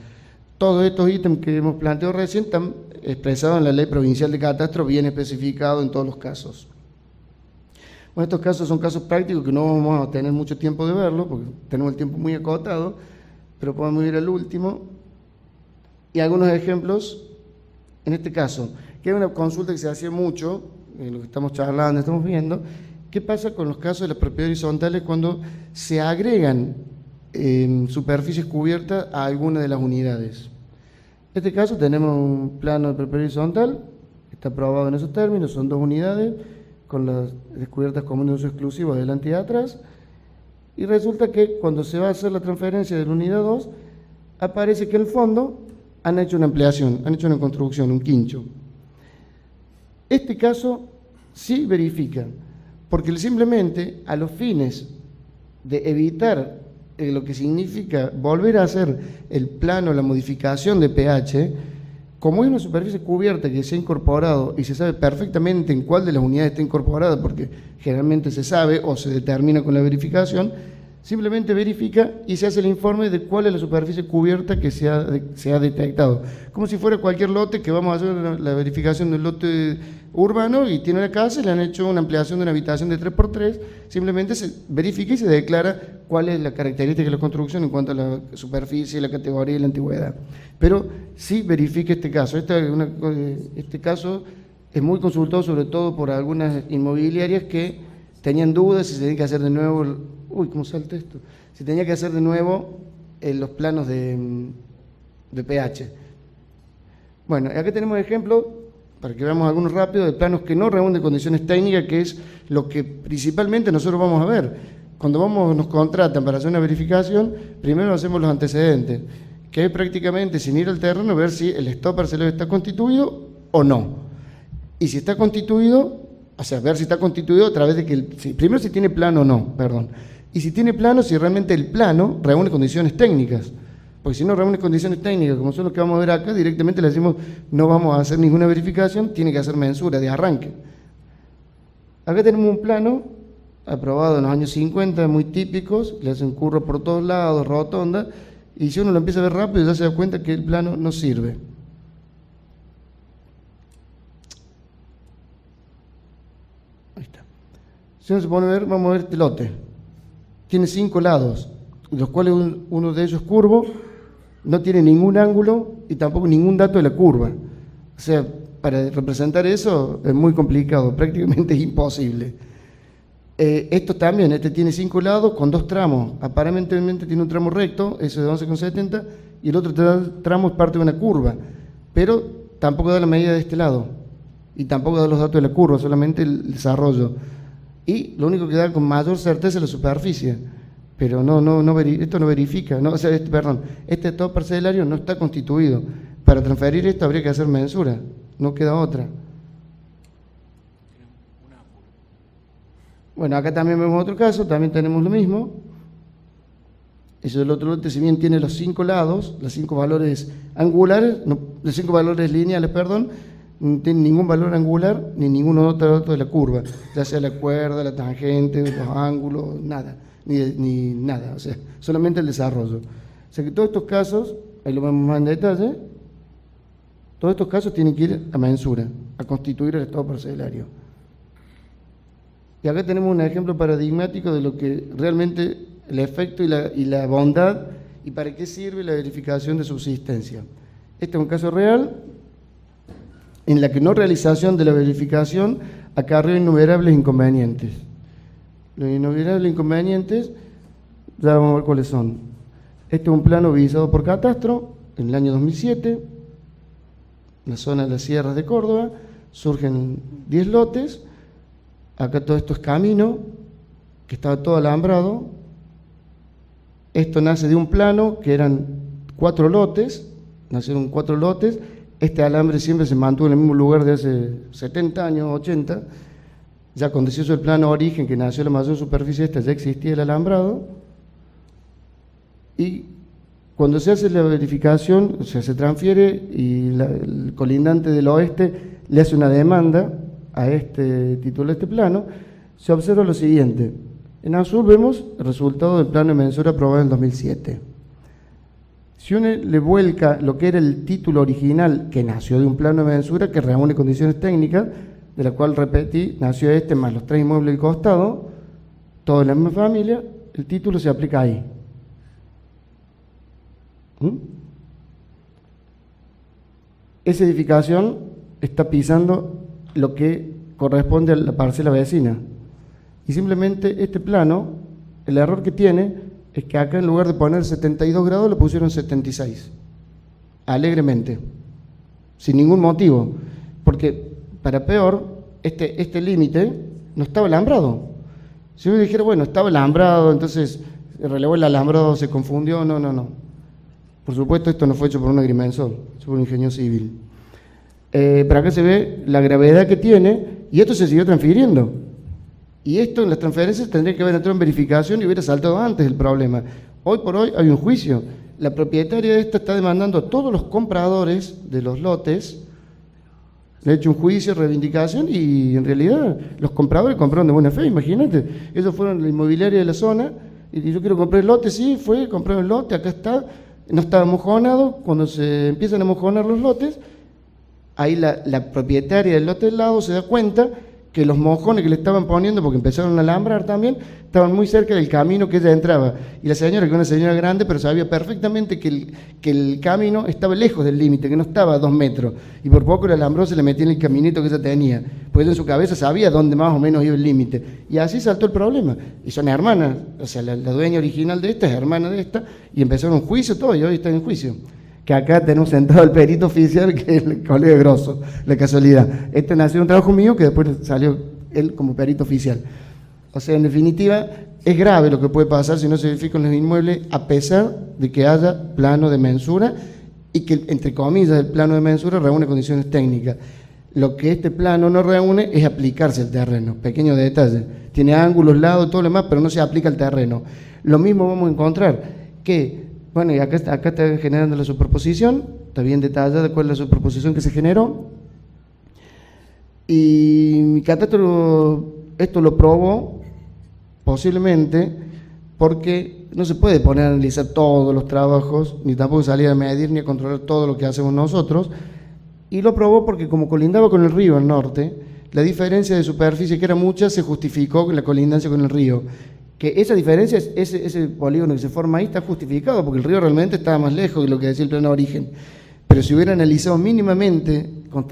Todos estos ítems que hemos planteado recién están expresados en la Ley Provincial de Catastro, bien especificado en todos los casos. Bueno, estos casos son casos prácticos que no vamos a tener mucho tiempo de verlo porque tenemos el tiempo muy acotado, pero podemos ir al último y algunos ejemplos. En este caso, que es una consulta que se hacía mucho, en lo que estamos charlando, estamos viendo, ¿qué pasa con los casos de las propiedades horizontales cuando se agregan superficies cubiertas a alguna de las unidades? En este caso tenemos un plano de propiedad horizontal, está aprobado en esos términos, son 2 unidades, con las descubiertas comunes de uso exclusivo adelante y atrás, y resulta que cuando se va a hacer la transferencia de la unidad 2, aparece que en el fondo han hecho una ampliación, han hecho una construcción, un quincho. Este caso sí verifica, porque simplemente a los fines de evitar lo que significa volver a hacer el plano, la modificación de pH, como es una superficie cubierta que se ha incorporado y se sabe perfectamente en cuál de las unidades está incorporada, porque generalmente se sabe o se determina con la verificación, simplemente verifica y se hace el informe de cuál es la superficie cubierta que se ha detectado. Como si fuera cualquier lote que vamos a hacer la verificación del lote urbano y tiene una casa y le han hecho una ampliación de una habitación de 3x3, simplemente se verifica y se declara cuál es la característica de la construcción en cuanto a la superficie, la categoría y la antigüedad. Pero sí verifica este caso. Este caso es muy consultado sobre todo por algunas inmobiliarias que tenían dudas si se tenía que hacer de nuevo, ¿cómo salta esto? Si tenía que hacer de nuevo los planos de pH. Bueno, acá tenemos ejemplos, para que veamos algunos rápidos, de planos que no reúnen condiciones técnicas, que es lo que principalmente nosotros vamos a ver. Cuando nos contratan para hacer una verificación, primero hacemos los antecedentes, que es prácticamente, sin ir al terreno, ver si el estado parcelario está constituido o no. Y si está constituido, o sea, ver si está constituido a través de que, primero si tiene plano o no, perdón. Y si tiene plano, si realmente el plano reúne condiciones técnicas. Porque si no reúne condiciones técnicas, como son los que vamos a ver acá, directamente le decimos no vamos a hacer ninguna verificación, tiene que hacer mensura de arranque. Acá tenemos un plano aprobado en los años 50, muy típicos, le hacen curro por todos lados, rotonda, y si uno lo empieza a ver rápido ya se da cuenta que el plano no sirve. Ahí está. Si uno se pone a ver, vamos a ver este lote. Tiene 5 lados, de los cuales uno de ellos es curvo, no tiene ningún ángulo y tampoco ningún dato de la curva. O sea, para representar eso es muy complicado, prácticamente es imposible. Esto también, este tiene 5 lados con 2 tramos. Aparentemente tiene un tramo recto, ese de 11,70, y el otro tramo es parte de una curva, pero tampoco da la medida de este lado, y tampoco da los datos de la curva, solamente el desarrollo. Y lo único que da con mayor certeza es la superficie, pero esto no verifica, no, o sea, este todo parcelario no está constituido. Para transferir esto habría que hacer mensura, no queda otra. Bueno, acá también vemos otro caso, también tenemos lo mismo. Eso del otro lote, si bien tiene los 5 lados, los 5 valores angulares, los 5 valores lineales, perdón, no tiene ningún valor angular ni ningún otro dato de la curva, ya sea la cuerda, la tangente, los ángulos, nada, ni nada, o sea, solamente el desarrollo. O sea que todos estos casos, ahí lo vemos más en detalle, todos estos casos tienen que ir a mensura, a constituir el estado parcelario. Y acá tenemos un ejemplo paradigmático de lo que realmente el efecto y la bondad y para qué sirve la verificación de subsistencia. Este es un caso real en la que no realización de la verificación acarreó innumerables inconvenientes. Los innumerables inconvenientes, ya vamos a ver cuáles son. Este es un plano visado por Catastro en el año 2007, en la zona de las sierras de Córdoba, surgen 10 lotes. Acá todo esto es camino, que estaba todo alambrado. Esto nace de un plano que eran 4 lotes, nacieron 4 lotes. Este alambre siempre se mantuvo en el mismo lugar de hace 70 años, 80. Ya cuando se hizo el plano origen, que nació la mayor superficie esta, ya existía el alambrado. Y cuando se hace la verificación, o sea, se transfiere y el colindante del oeste le hace una demanda a este título de este plano, se observa lo siguiente. En azul vemos el resultado del plano de mensura aprobado en el 2007. Si uno le vuelca lo que era el título original, que nació de un plano de mensura que reúne condiciones técnicas, de la cual, repetí, nació este más los 3 inmuebles del costado, todo en la misma familia, el título se aplica ahí. Esa edificación está pisando lo que corresponde a la parcela vecina. Y simplemente este plano, el error que tiene es que acá en lugar de poner 72 grados le pusieron 76, alegremente, sin ningún motivo, porque para peor, este límite no estaba alambrado. Si uno dijera, bueno, estaba alambrado, entonces relevó el alambrado, se confundió, no. Por supuesto, esto no fue hecho por un agrimensor, fue por un ingeniero civil. Pero acá se ve la gravedad que tiene, y esto se siguió transfiriendo. Y esto en las transferencias tendría que haber entrado en verificación y hubiera saltado antes el problema. Hoy por hoy hay un juicio. La propietaria de esta está demandando a todos los compradores de los lotes, le ha hecho un juicio, reivindicación, y en realidad los compradores compraron de buena fe, imagínate. Ellos fueron a la inmobiliaria de la zona, y yo quiero comprar el lote, sí, compraron el lote, acá está, no estaba mojonado. Cuando se empiezan a mojonar los lotes, ahí la propietaria del lote del lado se da cuenta que los mojones que le estaban poniendo, porque empezaron a alambrar también, estaban muy cerca del camino que ella entraba. Y la señora, que era una señora grande, pero sabía perfectamente que el camino estaba lejos del límite, que no estaba a 2 metros. Y por poco el alambró se le metía en el caminito que ella tenía. Pues ella en su cabeza sabía dónde más o menos iba el límite. Y así saltó el problema. Y son hermanas, o sea, la dueña original de esta es hermana de esta, y empezaron un juicio todo, y hoy están en juicio. Que acá tenemos sentado el perito oficial, que es el colega Grosso, la casualidad. Este nació un trabajo mío que después salió él como perito oficial. O sea, en definitiva, es grave lo que puede pasar si no se verifican los inmuebles, a pesar de que haya plano de mensura y que, entre comillas, el plano de mensura reúne condiciones técnicas. Lo que este plano no reúne es aplicarse al terreno. Pequeño detalle. Tiene ángulos, lados, todo lo demás, pero no se aplica al terreno. Lo mismo vamos a encontrar que... Bueno, y acá está generando la superposición, está bien detallada cuál es la superposición que se generó. Y mi catastro esto lo probó posiblemente porque no se puede poner a analizar todos los trabajos, ni tampoco salir a medir ni a controlar todo lo que hacemos nosotros. Y lo probó porque como colindaba con el río al norte, la diferencia de superficie, que era mucha, se justificó con la colindancia con el río. que esa diferencia, ese polígono que se forma ahí está justificado, porque el río realmente estaba más lejos de lo que decía el plano de origen. Pero si hubiera analizado mínimamente, no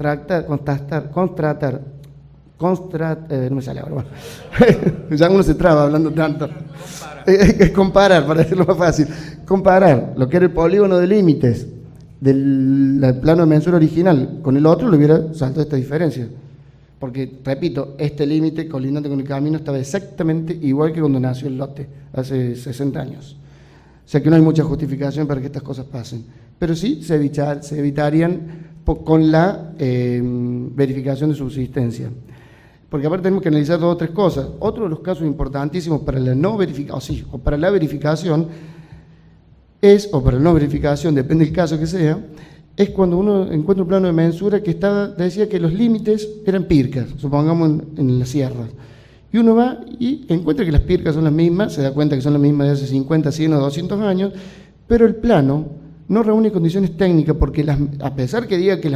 me sale ahora, bueno. Ya uno se traba hablando tanto. Comparar, para decirlo más fácil. Comparar lo que era el polígono de límites del plano de mensura original con el otro, le hubiera saltado esta diferencia. Porque, repito, este límite colindante con el camino estaba exactamente igual que cuando nació el lote, hace 60 años. O sea que no hay mucha justificación para que estas cosas pasen. Pero sí se evitarían con la verificación de subsistencia. Porque aparte tenemos que analizar 2 o 3 cosas. Otro de los casos importantísimos para la no verificación, o para la verificación, o para la no verificación, depende del caso que sea, es cuando uno encuentra un plano de mensura que decía que los límites eran pircas, supongamos en las sierras. Y uno va y encuentra que las pircas son las mismas, se da cuenta que son las mismas de hace 50, 100 o 200 años, pero el plano no reúne condiciones técnicas porque a pesar que diga que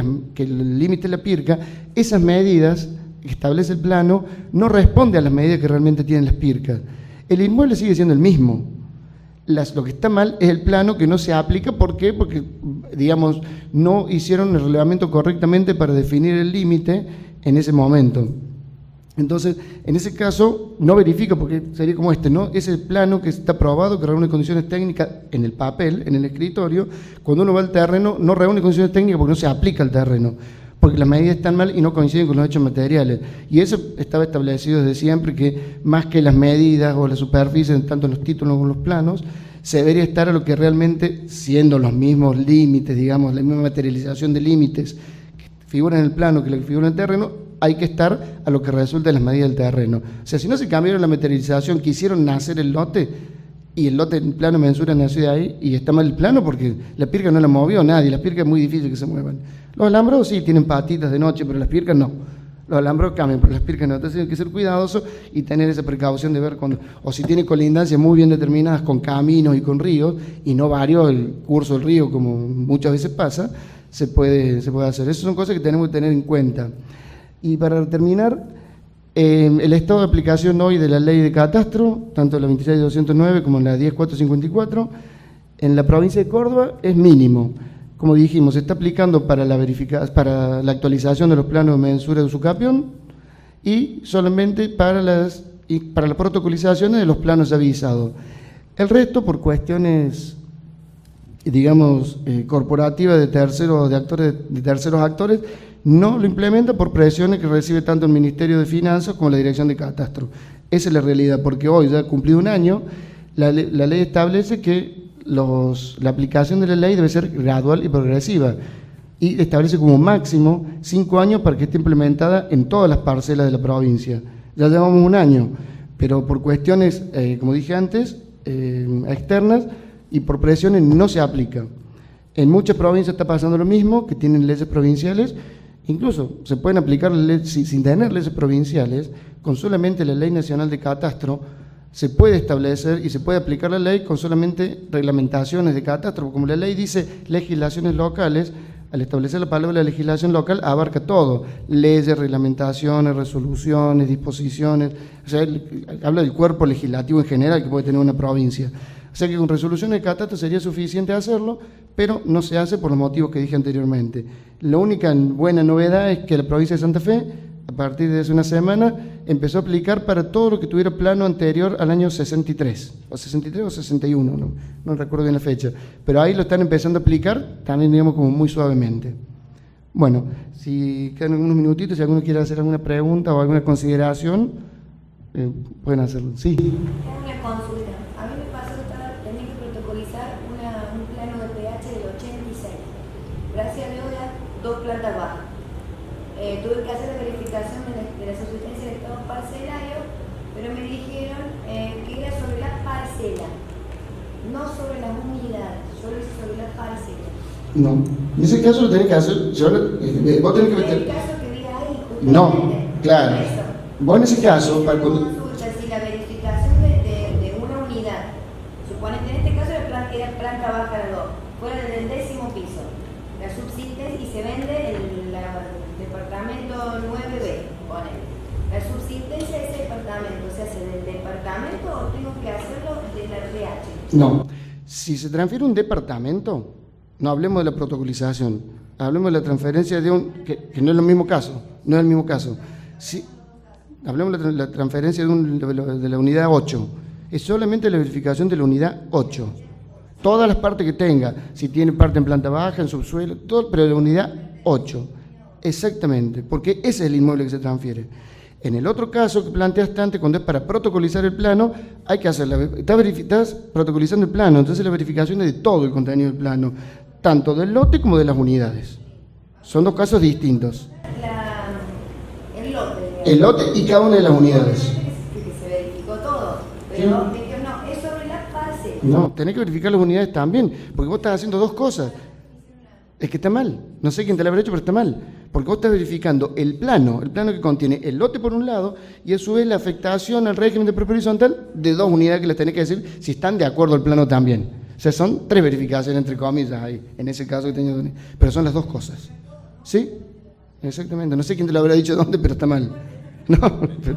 el límite es la pirca, esas medidas que establece el plano no responde a las medidas que realmente tienen las pircas. El inmueble sigue siendo el mismo. Lo que está mal es el plano que no se aplica. ¿Por qué? Porque, digamos, no hicieron el relevamiento correctamente para definir el límite en ese momento. Entonces, en ese caso, no verifica, porque sería como ¿no? Es el plano que está aprobado, que reúne condiciones técnicas en el papel, en el escritorio. Cuando uno va al terreno, no reúne condiciones técnicas porque no se aplica al terreno, porque las medidas están mal y no coinciden con los hechos materiales. Y eso estaba establecido desde siempre, que más que las medidas o la superficie, tanto en los títulos como en los planos, se debería estar a lo que realmente, siendo los mismos límites, digamos, la misma materialización de límites que figuran en el plano que la que figura en el terreno, hay que estar a lo que resulta de las medidas del terreno. O sea, si no se cambiaron la materialización, quisieron nacer el lote, y el lote en plano mensura nació de ahí, y está mal el plano porque la pirca no la movió nadie, las pircas es muy difícil que se muevan. Los alambrados sí tienen patitas de noche, pero las pircas no. Los alambrados cambian, pero las pircas no. Entonces hay que ser cuidadoso y tener esa precaución de ver o si tiene colindancias muy bien determinadas con caminos y con ríos, y no varió el curso del río como muchas veces pasa, se puede hacer. Esas son cosas que tenemos que tener en cuenta. Y para terminar, el estado de aplicación hoy de la ley de catastro, tanto la 26.209 como la 10.454, en la provincia de Córdoba es mínimo. Como dijimos, se está aplicando para la actualización de los planos de mensura de usucapión y solamente para la protocolización de los planos avisados. El resto, por cuestiones, digamos, corporativas de terceros actores, no lo implementa por presiones que recibe tanto el Ministerio de Finanzas como la Dirección de Catastro. Esa es la realidad, porque hoy, ya ha cumplido un año, la ley establece que la aplicación de la ley debe ser gradual y progresiva, y establece como máximo 5 años para que esté implementada en todas las parcelas de la provincia. Ya llevamos un año, pero por cuestiones, como dije antes, externas y por presiones no se aplica. En muchas provincias está pasando lo mismo, que tienen leyes provinciales. Incluso se pueden aplicar sin tener leyes provinciales, con solamente la Ley Nacional de Catastro, se puede establecer y se puede aplicar la ley con solamente reglamentaciones de catastro. Como la ley dice legislaciones locales, al establecer la palabra legislación local abarca todo, leyes, reglamentaciones, resoluciones, disposiciones, o sea, habla del cuerpo legislativo en general que puede tener una provincia. O sea que con resolución de catastro sería suficiente hacerlo, pero no se hace por los motivos que dije anteriormente. La única buena novedad es que la provincia de Santa Fe, a partir de hace una semana, empezó a aplicar para todo lo que tuviera plano anterior al año 63, o 63 o 61, no recuerdo bien la fecha, pero ahí lo están empezando a aplicar, también digamos como muy suavemente. Bueno, si quedan unos minutitos, si alguno quiere hacer alguna pregunta o alguna consideración, pueden hacerlo. Sí. Una consulta. A mí me pasó que tenía que protocolizar un plano de pH del 86. Gracias a Dios, 2 plantas bajas. Tuve que hacer la verificación de la subsistencia del estado parcelario, pero me dijeron que era sobre la parcela, no sobre las unidades, solo sobre la parcela. No, en ese caso lo tenés que hacer, vos tenés que meter... En el caso que diga ahí, no, claro. Vos en ese caso, para cuando... Si la verificación de una unidad, suponete en este caso era planta baja de 2, fuera del 10º piso, la subsiste y se vende el departamento 9B, ponele. La subsiste existencia de ese departamento se hace del departamento o tengo que hacerlo de la RH? No. Si se transfiere un departamento, no hablemos de la protocolización, hablemos de la transferencia de un... que no es el mismo caso, no es el mismo caso. Si, hablemos de la transferencia de la unidad 8, es solamente la verificación de la unidad 8. Todas las partes que tenga, si tiene parte en planta baja, en subsuelo, todo, pero de la unidad 8. Exactamente, porque ese es el inmueble que se transfiere. En el otro caso que planteaste antes, cuando es para protocolizar el plano, hay que hacer estás protocolizando el plano, entonces la verificación es de todo el contenido del plano, tanto del lote como de las unidades. Son dos casos distintos. El lote. El lote y cada una de las unidades. Que se verificó todo, pero no, es sobre la parcela. No, tenés que verificar las unidades también, porque vos estás haciendo dos cosas. Es que está mal, no sé quién te lo habrá hecho, pero está mal, porque vos estás verificando el plano que contiene el lote por un lado y a su vez la afectación al régimen de propiedad horizontal de dos unidades que les tenés que decir si están de acuerdo al plano también. O sea, son tres verificaciones entre comillas ahí, en ese caso que tenía, pero son las dos cosas. ¿Sí? Exactamente, no sé quién te lo habrá dicho dónde, pero está mal. No, pero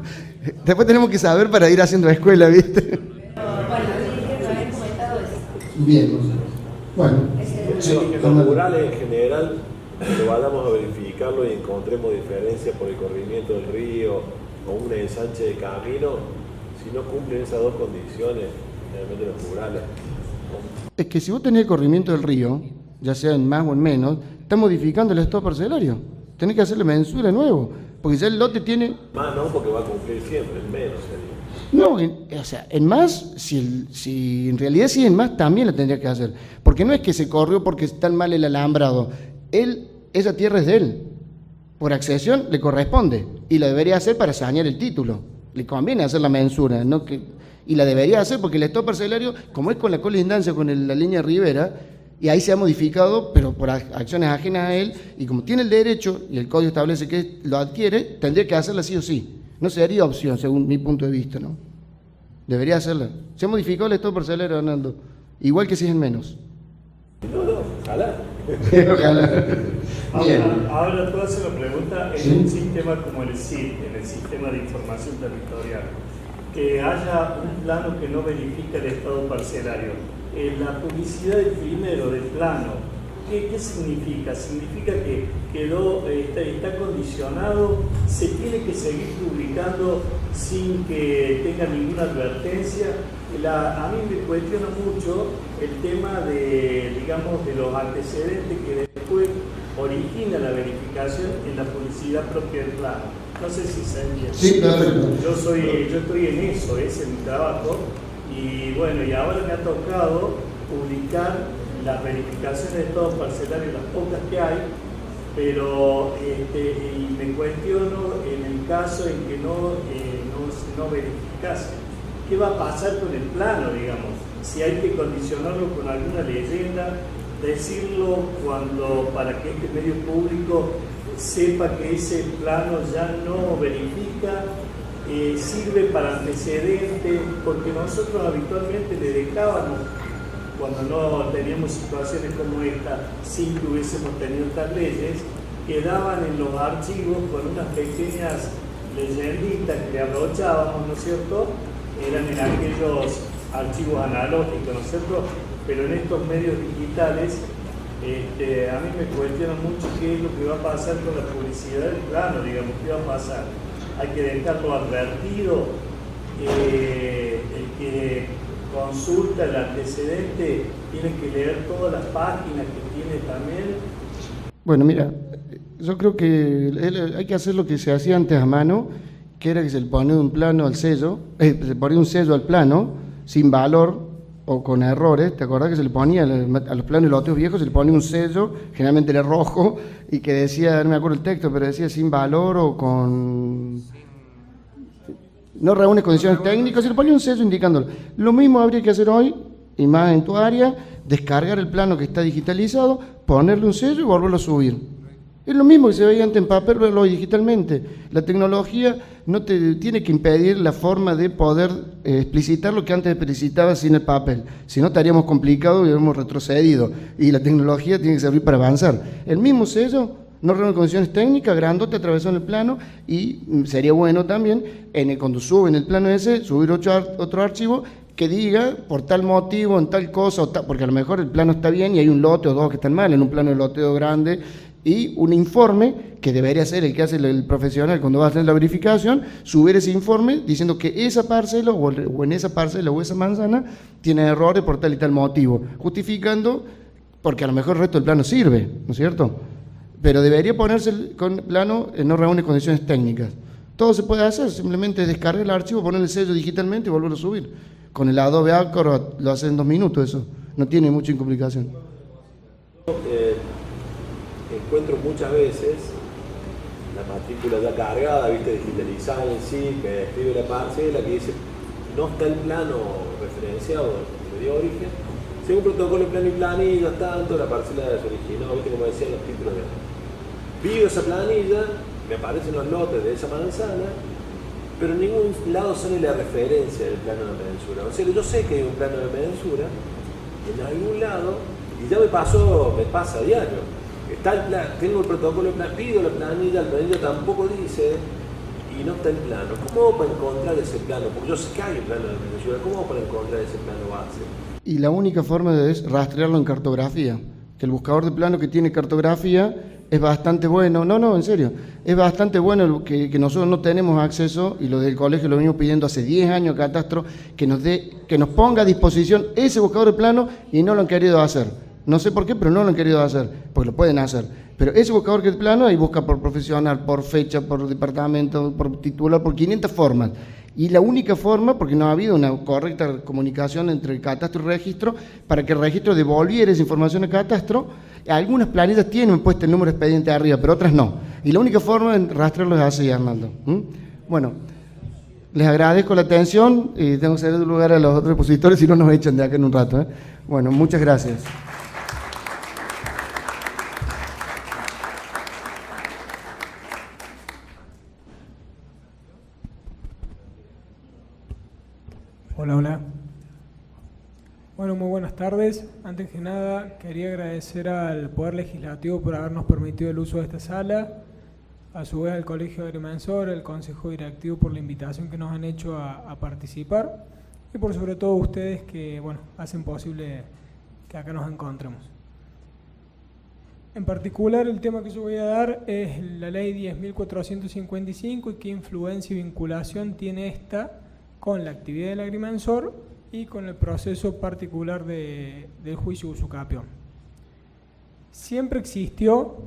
después tenemos que saber para ir haciendo escuela, ¿viste? Bueno, dije haber comentado eso. Bien, bueno. Sí, en los murales en general, cuando vayamos a verificarlo y encontremos diferencias por el corrimiento del río o un ensanche de camino, si no cumplen esas dos condiciones, generalmente los murales. Es que si vos tenés el corrimiento del río, ya sea en más o en menos, estás modificando el estado parcelario. Tenés que hacerle mensura de nuevo, porque ya el lote tiene... Más no, porque va a cumplir siempre, en menos sería. No, o sea, en más, si en realidad si en más también la tendría que hacer, porque no es que se corrió porque está mal el alambrado, esa tierra es de él, por accesión le corresponde, y la debería hacer para sanear el título, le conviene hacer la mensura, no que, y la debería hacer porque el estado parcelario, como es con la colindancia con la línea Rivera, y ahí se ha modificado, pero por acciones ajenas a él, y como tiene el derecho, y el código establece que lo adquiere, tendría que hacerla sí o sí. No sería opción, según mi punto de vista, ¿no? Debería hacerla. Se ha modificado el estado parcelario, Hernando, igual que si es en menos. No, ojalá. Ojalá. Bien. Ahora tú haces la pregunta en ¿Sí? un sistema como el SIT, en el Sistema de Información Territorial, que haya un plano que no verifica el estado parcelario. La publicidad del primero, del plano, ¿qué significa? Significa que está condicionado, se tiene que seguir publicando sin que tenga ninguna advertencia. A mí me cuestiona mucho el tema de, digamos, de los antecedentes que después origina la verificación en la publicidad propia del plano. No sé si se entiende. Sí, perfecto. Yo estoy en eso, ese es mi trabajo. Y bueno, y ahora me ha tocado publicar las verificaciones de estados parcelarios, las pocas que hay, pero y me cuestiono en el caso en que no verificase. ¿Qué va a pasar con el plano, digamos? Si hay que condicionarlo con alguna leyenda, decirlo para que este medio público sepa que ese plano ya no verifica, sirve para antecedentes, porque nosotros habitualmente le dejábamos, cuando no teníamos situaciones como esta, sin que hubiésemos tenido estas leyes, quedaban en los archivos con unas pequeñas leyenditas que le abrochábamos, ¿no es cierto? Eran en aquellos archivos analógicos, ¿no es cierto? Pero en estos medios digitales, a mí me cuestiona mucho qué es lo que va a pasar con la publicidad del plano, digamos, qué va a pasar. Hay que dejarlo advertido, el que consulta el antecedente tiene que leer todas las páginas que tiene también. Bueno, mira, yo creo que hay que hacer lo que se hacía antes a mano, que era que se le ponía un plano al sello, se ponía un sello al plano, sin valor o con errores. ¿Te acordás que se le ponía a los planos de los otros viejos, se le ponía un sello, generalmente era rojo, y que decía, no me acuerdo el texto, pero decía sin valor o con... no reúne condiciones técnicas, se le ponía un sello indicándolo. Lo mismo habría que hacer hoy, y más en tu área, descargar el plano que está digitalizado, ponerle un sello y volverlo a subir. Es lo mismo que se veía antes en papel, verlo digitalmente. La tecnología no te tiene que impedir la forma de poder explicitar lo que antes explicitaba sin el papel. Si no, estaríamos complicados y hubiéramos retrocedido. Y la tecnología tiene que servir para avanzar. El mismo sello no reúne condiciones técnicas, grandote, atravesó en el plano, y sería bueno también, cuando suben el plano ese, subir otro archivo que diga por tal motivo, en tal cosa, porque a lo mejor el plano está bien y hay un lote o dos que están mal, en un plano de loteo grande, y un informe que debería ser el que hace el profesional cuando va a hacer la verificación, subir ese informe diciendo que esa parcela o en esa parcela o esa manzana tiene errores por tal y tal motivo, justificando, porque a lo mejor el resto del plano sirve, ¿no es cierto? Pero debería ponerse el plano no reúne condiciones técnicas. Todo se puede hacer, simplemente descargar el archivo, ponerle el sello digitalmente y volverlo a subir. Con el Adobe Acrobat lo hacen en 2 minutos eso, no tiene mucha complicación. Encuentro muchas veces la matrícula ya cargada, viste, digitalizada en sí, que escribe la parcela, que dice no está el plano referenciado de origen, según protocolo, plano y planilla, tanto, la parcela se originó, viste, como decían los títulos de... Pido esa planilla, me aparecen los lotes de esa manzana, pero en ningún lado sale la referencia del plano de mensura. O sea, yo sé que hay un plano de mensura en algún lado, y ya me pasa a diario. Está el plan, tengo el protocolo, pido la planilla tampoco dice, y no está el plano. ¿Cómo hago para encontrar ese plano? Porque yo sé que hay un plano de mensura, ¿cómo hago para encontrar ese plano base? Y la única forma es rastrearlo en cartografía, que el buscador de plano que tiene cartografía es bastante bueno, en serio, es bastante bueno que nosotros no tenemos acceso, y lo del colegio lo venimos pidiendo hace 10 años a Catastro, que nos ponga a disposición ese buscador de plano, y no lo han querido hacer. No sé por qué, pero no lo han querido hacer, porque lo pueden hacer. Pero ese buscador que es plano, ahí busca por profesional, por fecha, por departamento, por titular, por 500 formas. Y la única forma, porque no ha habido una correcta comunicación entre el catastro y el registro, para que el registro devolviera esa información al catastro. Algunas planillas tienen puesto el número de expediente arriba, pero otras no. Y la única forma de rastrearlo es así, Arnaldo. Bueno, les agradezco la atención y tengo que ceder lugar a los otros expositores, si no nos echan de acá en un rato. Bueno, muchas gracias. Hola. Bueno, muy buenas tardes. Antes que nada, quería agradecer al Poder Legislativo por habernos permitido el uso de esta sala, a su vez al Colegio de Agrimensor, al Consejo Directivo por la invitación que nos han hecho a participar, y por sobre todo ustedes que, hacen posible que acá nos encontremos. En particular, el tema que yo voy a dar es la Ley 10.455 y qué influencia y vinculación tiene esta con la actividad del agrimensor y con el proceso particular del juicio usucapión. Siempre existió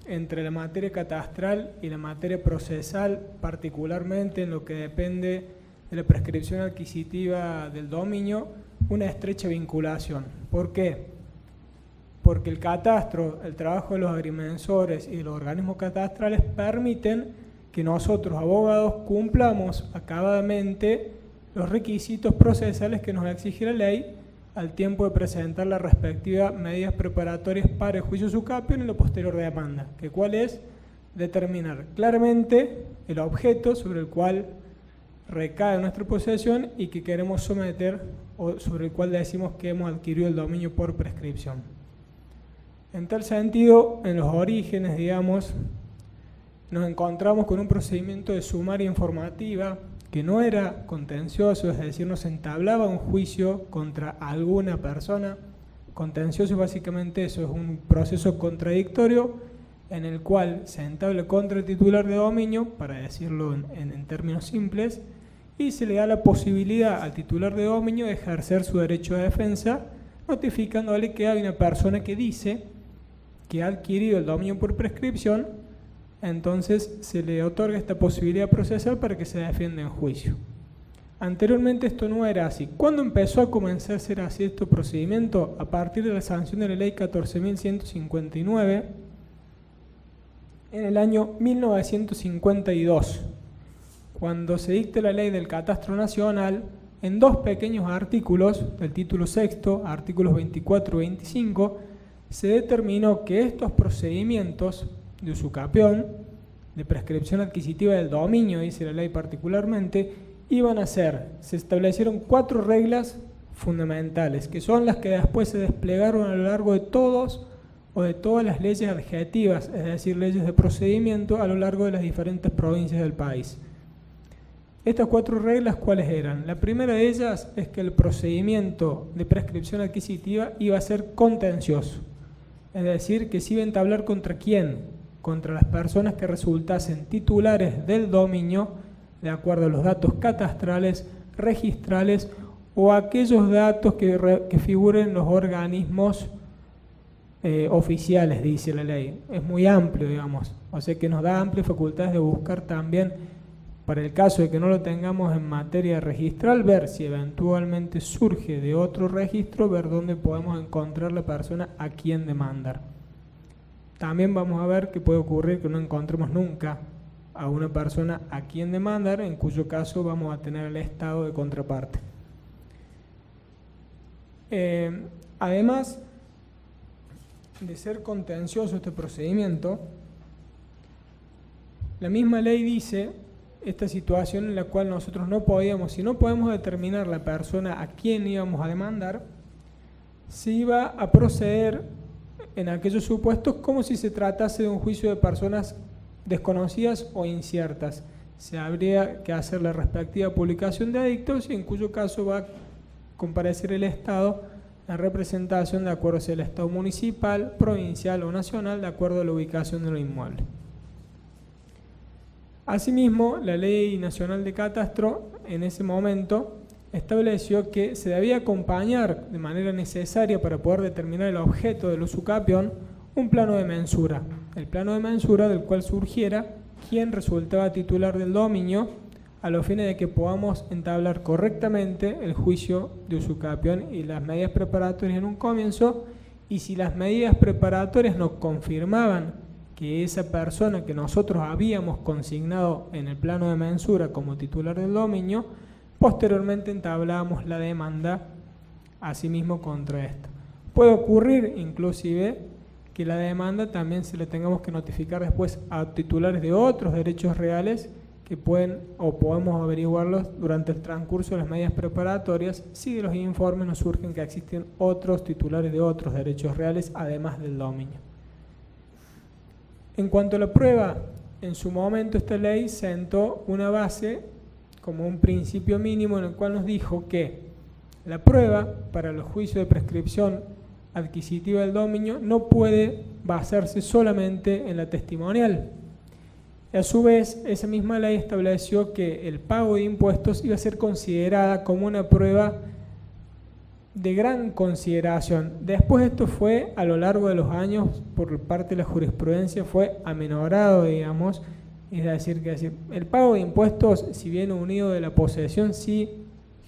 entre la materia catastral y la materia procesal, particularmente en lo que depende de la prescripción adquisitiva del dominio, una estrecha vinculación. ¿Por qué? Porque el catastro, el trabajo de los agrimensores y de los organismos catastrales permiten que nosotros, abogados, cumplamos acabadamente los requisitos procesales que nos exige la ley al tiempo de presentar las respectivas medidas preparatorias para el juicio usucapión y la posterior demanda, que cuál es determinar claramente el objeto sobre el cual recae nuestra posesión y que queremos someter o sobre el cual decimos que hemos adquirido el dominio por prescripción. En tal sentido, en los orígenes, nos encontramos con un procedimiento de sumaria informativa que no era contencioso, es decir, no se entablaba un juicio contra alguna persona. Contencioso básicamente eso, es un proceso contradictorio en el cual se entabla contra el titular de dominio, para decirlo en términos simples, y se le da la posibilidad al titular de dominio de ejercer su derecho de defensa, notificándole que hay una persona que dice que ha adquirido el dominio por prescripción. Entonces se le otorga esta posibilidad procesal para que se defienda en juicio. Anteriormente esto no era así. ¿Cuándo empezó a comenzar a ser así este procedimiento? A partir de la sanción de la ley 14.159 en el año 1952, cuando se dicta la ley del Catastro Nacional, en 2 pequeños artículos del título sexto, artículos 24 y 25, se determinó que estos procedimientos de usucapión, de prescripción adquisitiva del dominio, dice la ley particularmente, se establecieron 4 reglas fundamentales, que son las que después se desplegaron a lo largo de todos o de todas las leyes adjetivas, es decir, leyes de procedimiento a lo largo de las diferentes provincias del país. Estas 4 reglas, ¿cuáles eran? La primera de ellas es que el procedimiento de prescripción adquisitiva iba a ser contencioso, es decir, que se iba a entablar contra quién, contra las personas que resultasen titulares del dominio de acuerdo a los datos catastrales, registrales o aquellos datos que figuren en los organismos oficiales, dice la ley. Es muy amplio, digamos, o sea que nos da amplias facultades de buscar también, para el caso de que no lo tengamos en materia registral, ver si eventualmente surge de otro registro, ver dónde podemos encontrar la persona a quien demandar. También vamos a ver que puede ocurrir que no encontremos nunca a una persona a quien demandar, en cuyo caso vamos a tener el estado de contraparte. Además de ser contencioso este procedimiento, la misma ley dice esta situación en la cual nosotros no podíamos, si no podemos determinar la persona a quien íbamos a demandar, se iba a proceder en aquellos supuestos como si se tratase de un juicio de personas desconocidas o inciertas. Se habría que hacer la respectiva publicación de edictos, en cuyo caso va a comparecer el Estado en representación de acuerdo si el Estado municipal, provincial o nacional, de acuerdo a la ubicación de lo inmueble. Asimismo, la Ley Nacional de Catastro en ese momento estableció que se debía acompañar de manera necesaria para poder determinar el objeto del usucapión un plano de mensura. El plano de mensura del cual surgiera quién resultaba titular del dominio a los fines de que podamos entablar correctamente el juicio de usucapión y las medidas preparatorias en un comienzo, y si las medidas preparatorias nos confirmaban que esa persona que nosotros habíamos consignado en el plano de mensura como titular del dominio, posteriormente entablábamos la demanda asimismo contra esta. Puede ocurrir inclusive que la demanda también se le tengamos que notificar después a titulares de otros derechos reales que pueden o podemos averiguarlos durante el transcurso de las medidas preparatorias si de los informes nos surgen que existen otros titulares de otros derechos reales además del dominio. En cuanto a la prueba, en su momento esta ley sentó una base como un principio mínimo en el cual nos dijo que la prueba para los juicios de prescripción adquisitiva del dominio no puede basarse solamente en la testimonial. A su vez, esa misma ley estableció que el pago de impuestos iba a ser considerada como una prueba de gran consideración. Después esto fue, a lo largo de los años, por parte de la jurisprudencia, fue aminorado, digamos, es decir, que el pago de impuestos, si bien unido de la posesión, sí,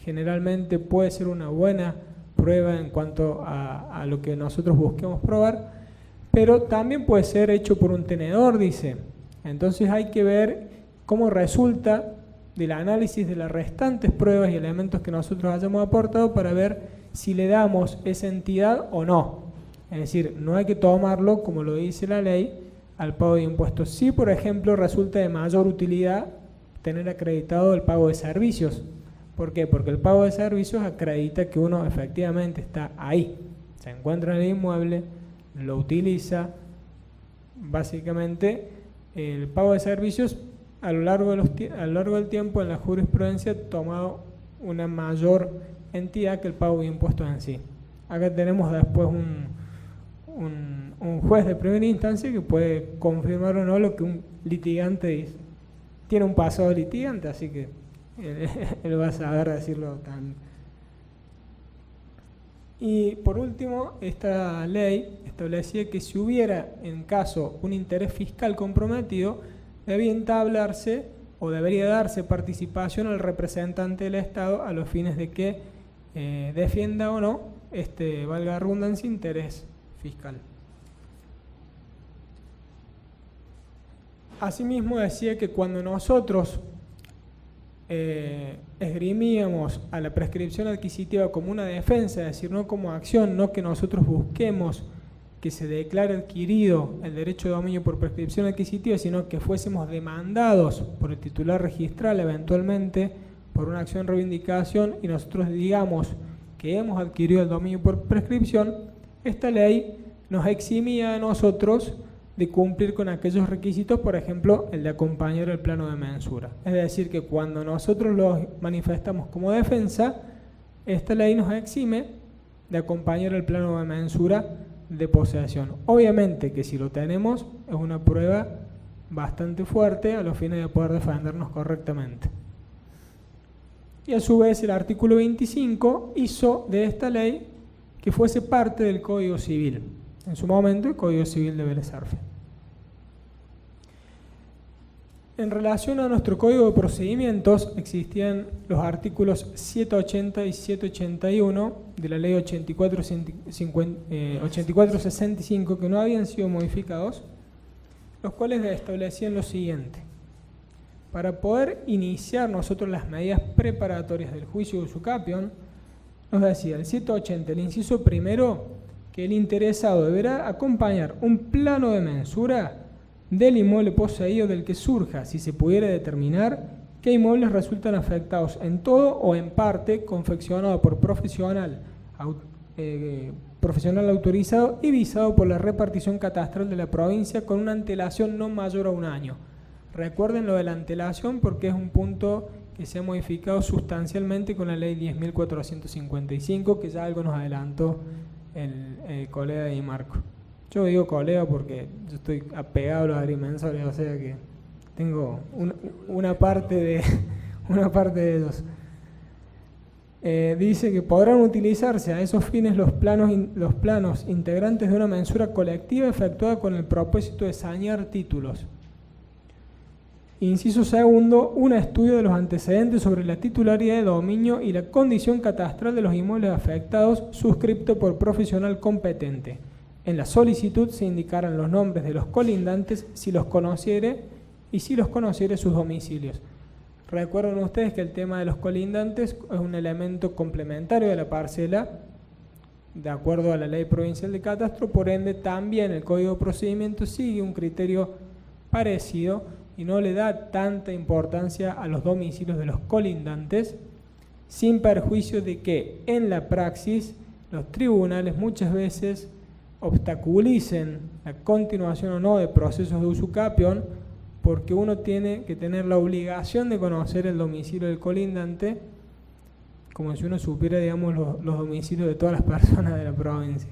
generalmente puede ser una buena prueba en cuanto a lo que nosotros busquemos probar, pero también puede ser hecho por un tenedor, dice. Entonces hay que ver cómo resulta del análisis de las restantes pruebas y elementos que nosotros hayamos aportado para ver si le damos esa entidad o no. Es decir, no hay que tomarlo, como lo dice la ley, al pago de impuestos. Si, por ejemplo, resulta de mayor utilidad tener acreditado el pago de servicios. ¿Por qué? Porque el pago de servicios acredita que uno efectivamente está ahí, se encuentra en el inmueble, lo utiliza. Básicamente, el pago de servicios a lo largo del tiempo en la jurisprudencia ha tomado una mayor entidad que el pago de impuestos en sí. Acá tenemos después un juez de primera instancia que puede confirmar o no lo que un litigante dice. Tiene un pasado de litigante, así que él va a saber decirlo también. Y por último, esta ley establecía que si hubiera en caso un interés fiscal comprometido, debía entablarse o debería darse participación al representante del Estado a los fines de que defienda o no, valga la redundancia, interés fiscal. Asimismo decía que cuando nosotros esgrimíamos a la prescripción adquisitiva como una defensa, es decir, no como acción, no que nosotros busquemos que se declare adquirido el derecho de dominio por prescripción adquisitiva, sino que fuésemos demandados por el titular registral eventualmente por una acción de reivindicación y nosotros digamos que hemos adquirido el dominio por prescripción, esta ley nos eximía a nosotros de cumplir con aquellos requisitos, por ejemplo, el de acompañar el plano de mensura. Es decir, que cuando nosotros los manifestamos como defensa, esta ley nos exime de acompañar el plano de mensura de posesión. Obviamente que si lo tenemos, es una prueba bastante fuerte a los fines de poder defendernos correctamente. Y a su vez el artículo 25 hizo de esta ley que fuese parte del Código Civil. En su momento, el Código Civil de Vélez Sarsfield. En relación a nuestro Código de Procedimientos, existían los artículos 780 y 781 de la Ley 8465 que no habían sido modificados, los cuales establecían lo siguiente. Para poder iniciar nosotros las medidas preparatorias del juicio de usucapión, nos decía el 780, el inciso primero, que el interesado deberá acompañar un plano de mensura del inmueble poseído del que surja, si se pudiera determinar qué inmuebles resultan afectados en todo o en parte, confeccionado por profesional autorizado y visado por la repartición catastral de la provincia con una antelación no mayor a un año. Recuerden lo de la antelación porque es un punto que se ha modificado sustancialmente con la ley 10.455, que ya algo nos adelantó el colega de Marco. Yo digo colega porque yo estoy apegado a los agrimensores, o sea que tengo una parte de ellos. Dice que podrán utilizarse a esos fines los planos integrantes de una mensura colectiva efectuada con el propósito de sanear títulos. Inciso segundo, un estudio de los antecedentes sobre la titularidad de dominio y la condición catastral de los inmuebles afectados suscripto por profesional competente. En la solicitud se indicarán los nombres de los colindantes si los conociere y si los conociere sus domicilios. Recuerden ustedes que el tema de los colindantes es un elemento complementario de la parcela, de acuerdo a la Ley Provincial de Catastro, por ende también el Código de Procedimientos sigue un criterio parecido y no le da tanta importancia a los domicilios de los colindantes, sin perjuicio de que en la praxis los tribunales muchas veces obstaculicen la continuación o no de procesos de usucapión porque uno tiene que tener la obligación de conocer el domicilio del colindante como si uno supiera, digamos, los domicilios de todas las personas de la provincia.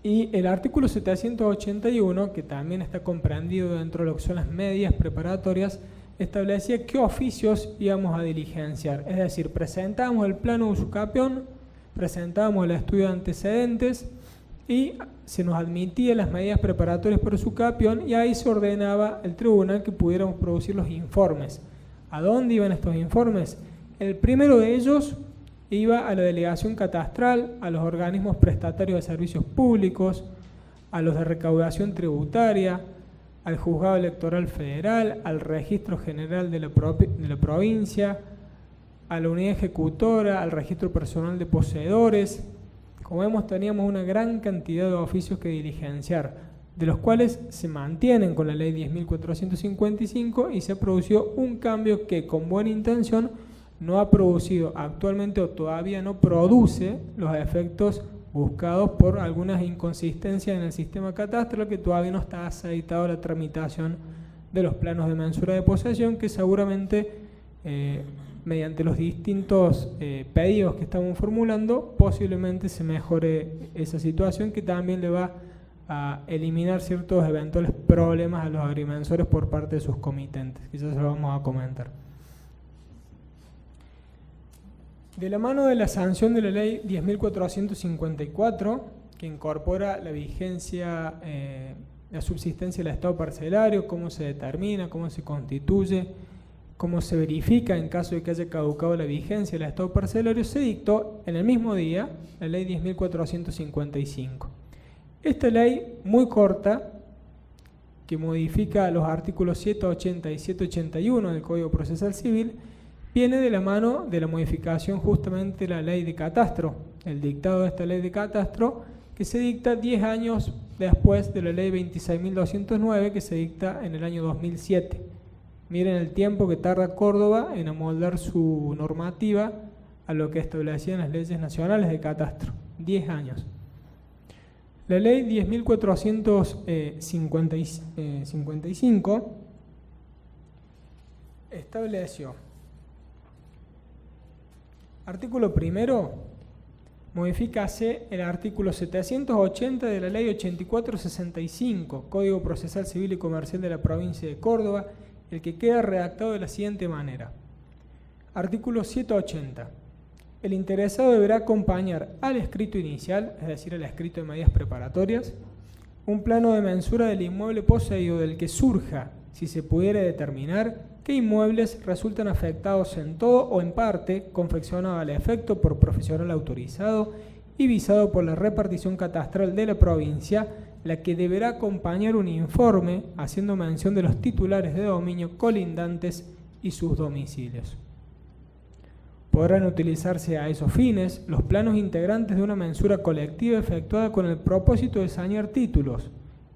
Y el artículo 781, que también está comprendido dentro de lo que son las medidas preparatorias, establecía qué oficios íbamos a diligenciar. Es decir, presentábamos el plano de usucapión, presentábamos el estudio de antecedentes y se nos admitía las medidas preparatorias por usucapión y ahí se ordenaba el tribunal que pudiéramos producir los informes. ¿A dónde iban estos informes? El primero de ellos iba a la delegación catastral, a los organismos prestatarios de servicios públicos, a los de recaudación tributaria, al juzgado electoral federal, al registro general de la provincia, a la unidad ejecutora, al registro personal de poseedores. Como vemos, teníamos una gran cantidad de oficios que diligenciar, de los cuales se mantienen con la ley 10.455 y se produció un cambio que con buena intención no ha producido actualmente o todavía no produce los efectos buscados por algunas inconsistencias en el sistema catastral, que todavía no está aceitado la tramitación de los planos de mensura de posesión, que seguramente mediante los distintos pedidos que estamos formulando posiblemente se mejore esa situación, que también le va a eliminar ciertos eventuales problemas a los agrimensores por parte de sus comitentes, que ya se lo vamos a comentar. De la mano de la sanción de la ley 10.454, que incorpora la vigencia, la subsistencia del estado parcelario, cómo se determina, cómo se constituye, cómo se verifica en caso de que haya caducado la vigencia del estado parcelario, se dictó en el mismo día la ley 10.455. Esta ley muy corta, que modifica los artículos 780 y 781 del Código Procesal Civil, viene de la mano de la modificación justamente de la ley de catastro, el dictado de esta ley de catastro, que se dicta 10 años después de la ley 26.209, que se dicta en el año 2007. Miren el tiempo que tarda Córdoba en amoldar su normativa a lo que establecían las leyes nacionales de catastro. 10 años. La ley 10.455 estableció, artículo primero, modifícase el artículo 780 de la ley 8465, Código Procesal Civil y Comercial de la provincia de Córdoba, el que queda redactado de la siguiente manera. Artículo 780. El interesado deberá acompañar al escrito inicial, es decir, al escrito de medidas preparatorias, un plano de mensura del inmueble poseído del que surja, si se pudiera determinar, qué inmuebles resultan afectados en todo o en parte, confeccionado al efecto por profesional autorizado y visado por la repartición catastral de la provincia, la que deberá acompañar un informe haciendo mención de los titulares de dominio colindantes y sus domicilios. Podrán utilizarse a esos fines los planos integrantes de una mensura colectiva efectuada con el propósito de sanear títulos.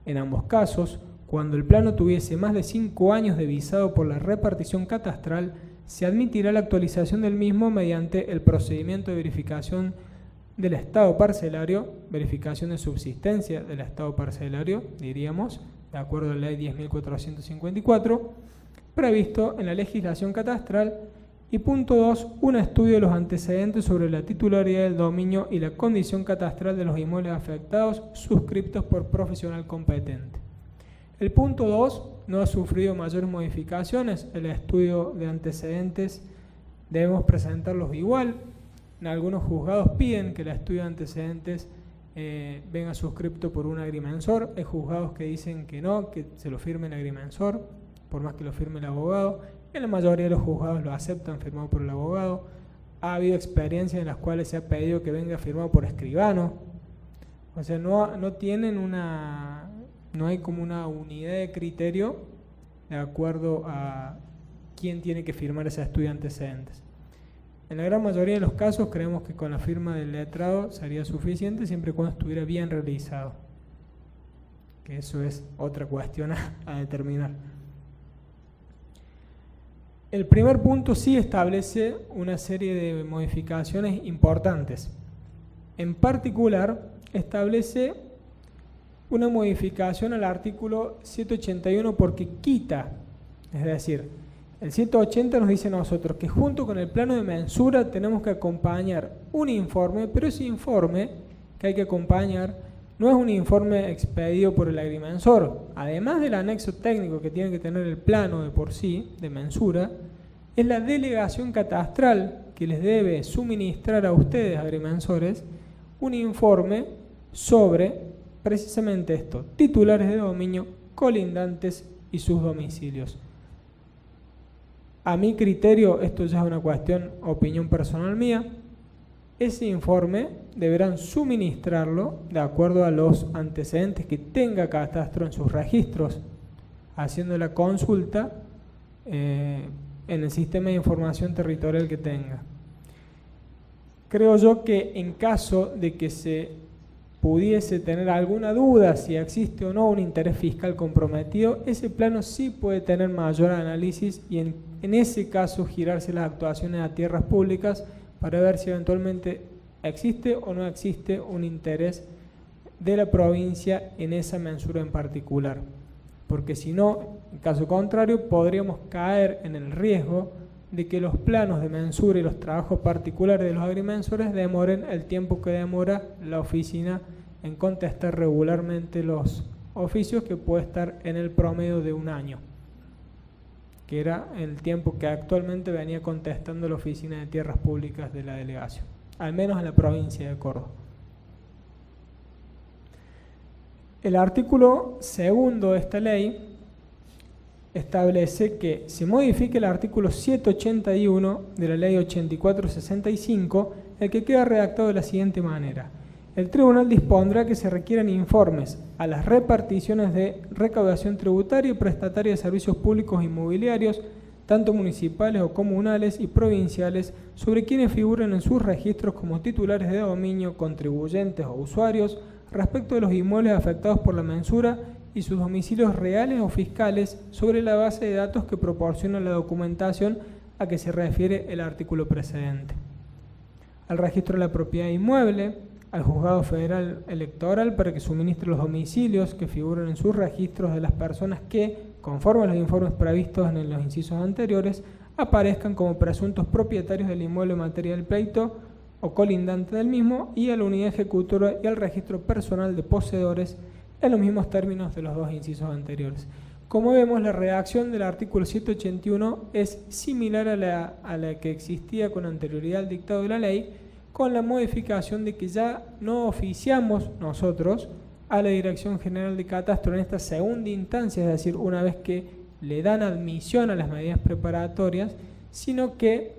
En ambos casos, cuando el plano tuviese más de 5 años de visado por la repartición catastral, se admitirá la actualización del mismo mediante el procedimiento de verificación del estado parcelario, verificación de subsistencia del estado parcelario, diríamos, de acuerdo a la ley 10.454, previsto en la legislación catastral. Y punto 2, un estudio de los antecedentes sobre la titularidad del dominio y la condición catastral de los inmuebles afectados suscriptos por profesional competente. El punto 2 no ha sufrido mayores modificaciones. El estudio de antecedentes debemos presentarlos igual. En algunos juzgados piden que el estudio de antecedentes venga suscripto por un agrimensor. Hay juzgados que dicen que no, que se lo firme el agrimensor, por más que lo firme el abogado. En la mayoría de los juzgados lo aceptan firmado por el abogado. Ha habido experiencias en las cuales se ha pedido que venga firmado por escribano. O sea, no tienen no hay como una unidad de criterio de acuerdo a quién tiene que firmar ese estudio de antecedentes. En la gran mayoría de los casos creemos que con la firma del letrado sería suficiente siempre y cuando estuviera bien realizado. Que eso es otra cuestión a determinar. El primer punto sí establece una serie de modificaciones importantes. En particular, establece una modificación al artículo 781 porque quita, es decir, el 780 nos dice a nosotros que junto con el plano de mensura tenemos que acompañar un informe, pero ese informe que hay que acompañar no es un informe expedido por el agrimensor. Además del anexo técnico que tiene que tener el plano de por sí, de mensura, es la delegación catastral que les debe suministrar a ustedes, agrimensores, un informe sobre precisamente esto, titulares de dominio, colindantes y sus domicilios. A mi criterio, esto ya es una cuestión, opinión personal mía, ese informe deberán suministrarlo de acuerdo a los antecedentes que tenga Catastro en sus registros, haciendo la consulta en el sistema de información territorial que tenga. Creo yo que en caso de que se pudiese tener alguna duda si existe o no un interés fiscal comprometido, ese plano sí puede tener mayor análisis y en ese caso girarse las actuaciones a tierras públicas para ver si eventualmente existe o no existe un interés de la provincia en esa mensura en particular. Porque si no, en caso contrario, podríamos caer en el riesgo de que los planos de mensura y los trabajos particulares de los agrimensores demoren el tiempo que demora la oficina en contestar regularmente los oficios, que puede estar en el promedio de 1 año, que era el tiempo que actualmente venía contestando la Oficina de Tierras Públicas de la delegación, al menos en la provincia de Córdoba. El artículo 2 de esta ley establece que se modifique el artículo 781 de la ley 8465, el que queda redactado de la siguiente manera. El tribunal dispondrá que se requieran informes a las reparticiones de recaudación tributaria y prestataria de servicios públicos inmobiliarios, tanto municipales o comunales y provinciales, sobre quienes figuren en sus registros como titulares de dominio, contribuyentes o usuarios, respecto de los inmuebles afectados por la mensura y sus domicilios reales o fiscales, sobre la base de datos que proporciona la documentación a que se refiere el artículo precedente. Al registro de la propiedad inmueble, al Juzgado Federal Electoral para que suministre los domicilios que figuran en sus registros de las personas que, conforme a los informes previstos en los incisos anteriores, aparezcan como presuntos propietarios del inmueble en materia del pleito o colindante del mismo, y a la unidad ejecutora y al registro personal de poseedores en los mismos términos de los dos incisos anteriores. Como vemos, la redacción del artículo 781 es similar a la que existía con anterioridad al dictado de la ley, con la modificación de que ya no oficiamos nosotros a la Dirección General de Catastro en esta segunda instancia, es decir, una vez que le dan admisión a las medidas preparatorias, sino que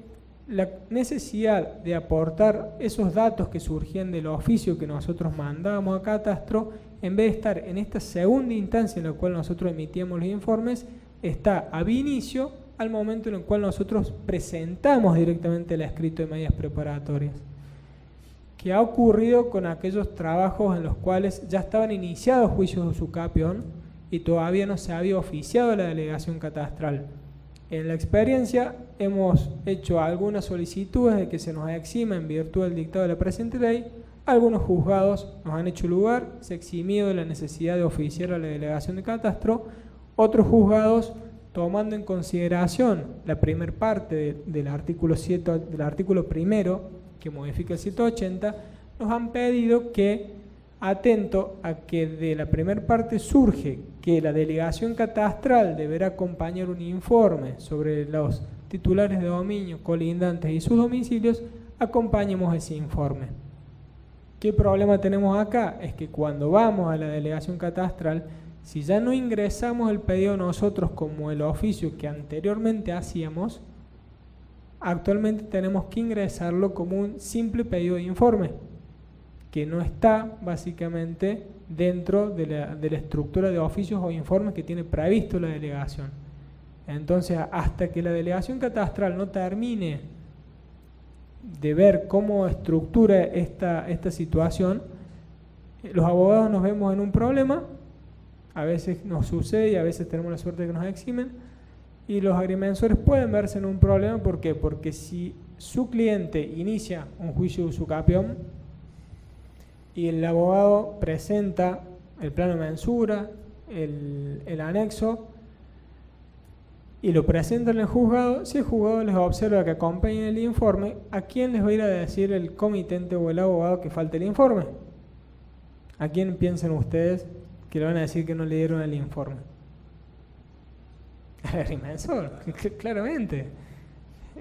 la necesidad de aportar esos datos que surgían del oficio que nosotros mandábamos a Catastro, en vez de estar en esta segunda instancia en la cual nosotros emitíamos los informes, está ab inicio al momento en el cual nosotros presentamos directamente el escrito de medidas preparatorias. ¿Qué ha ocurrido con aquellos trabajos en los cuales ya estaban iniciados juicios de usucapión y todavía no se había oficiado la delegación catastral? En la experiencia hemos hecho algunas solicitudes de que se nos exima en virtud del dictado de la presente ley. Algunos juzgados nos han hecho lugar, se ha eximido de la necesidad de oficiar a la delegación de catastro. Otros juzgados, tomando en consideración la primera parte del artículo 7, del artículo primero que modifica el 780, nos han pedido que, atento a que de la primera parte surge que la delegación catastral deberá acompañar un informe sobre los titulares de dominio, colindantes y sus domicilios, acompañemos ese informe. ¿Qué problema tenemos acá? Es que cuando vamos a la delegación catastral, si ya no ingresamos el pedido nosotros como el oficio que anteriormente hacíamos, actualmente tenemos que ingresarlo como un simple pedido de informe, que no está básicamente dentro de la estructura de oficios o informes que tiene previsto la delegación. Entonces, hasta que la delegación catastral no termine de ver cómo estructura esta situación, los abogados nos vemos en un problema. A veces nos sucede y a veces tenemos la suerte de que nos eximen, y los agrimensores pueden verse en un problema. ¿Por qué? Porque si su cliente inicia un juicio de usucapión y el abogado presenta el plano de mensura, el anexo, y lo presenta en el juzgado, si el juzgado les observa que acompañen el informe, ¿a quién les va a ir a decir el comitente o el abogado que falta el informe? ¿A quién piensan ustedes que le van a decir que no le dieron el informe? Al agrimensor, claramente.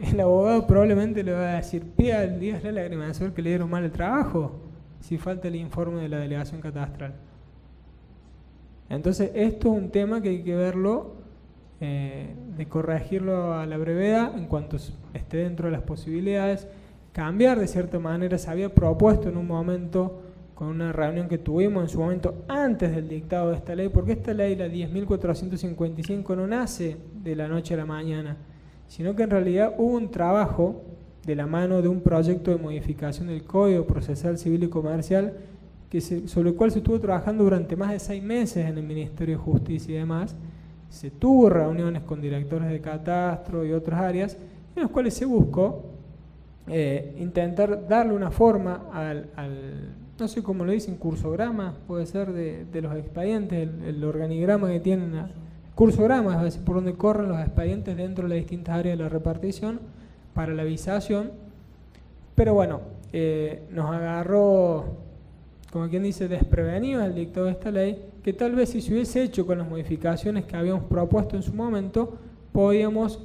El abogado probablemente le va a decir, dígale al agrimensor que le dieron mal el trabajo si falta el informe de la delegación catastral. Entonces, esto es un tema que hay que verlo, de corregirlo a la brevedad en cuanto esté dentro de las posibilidades. Cambiar de cierta manera, se había propuesto en un momento, con una reunión que tuvimos en su momento antes del dictado de esta ley, porque esta ley, la 10.455, no nace de la noche a la mañana, sino que en realidad hubo un trabajo de la mano de un proyecto de modificación del Código Procesal Civil y Comercial, sobre el cual se estuvo trabajando durante más de 6 meses en el Ministerio de Justicia y demás. Se tuvo reuniones con directores de catastro y otras áreas, en las cuales se buscó intentar darle una forma al no sé cómo lo dicen, cursograma, puede ser de los expedientes, el organigrama que tienen, cursograma, es decir, por donde corren los expedientes dentro de las distintas áreas de la repartición para la visación. Pero bueno, nos agarró, como quien dice, desprevenidos el dictado de esta ley, que tal vez si se hubiese hecho con las modificaciones que habíamos propuesto en su momento, podíamos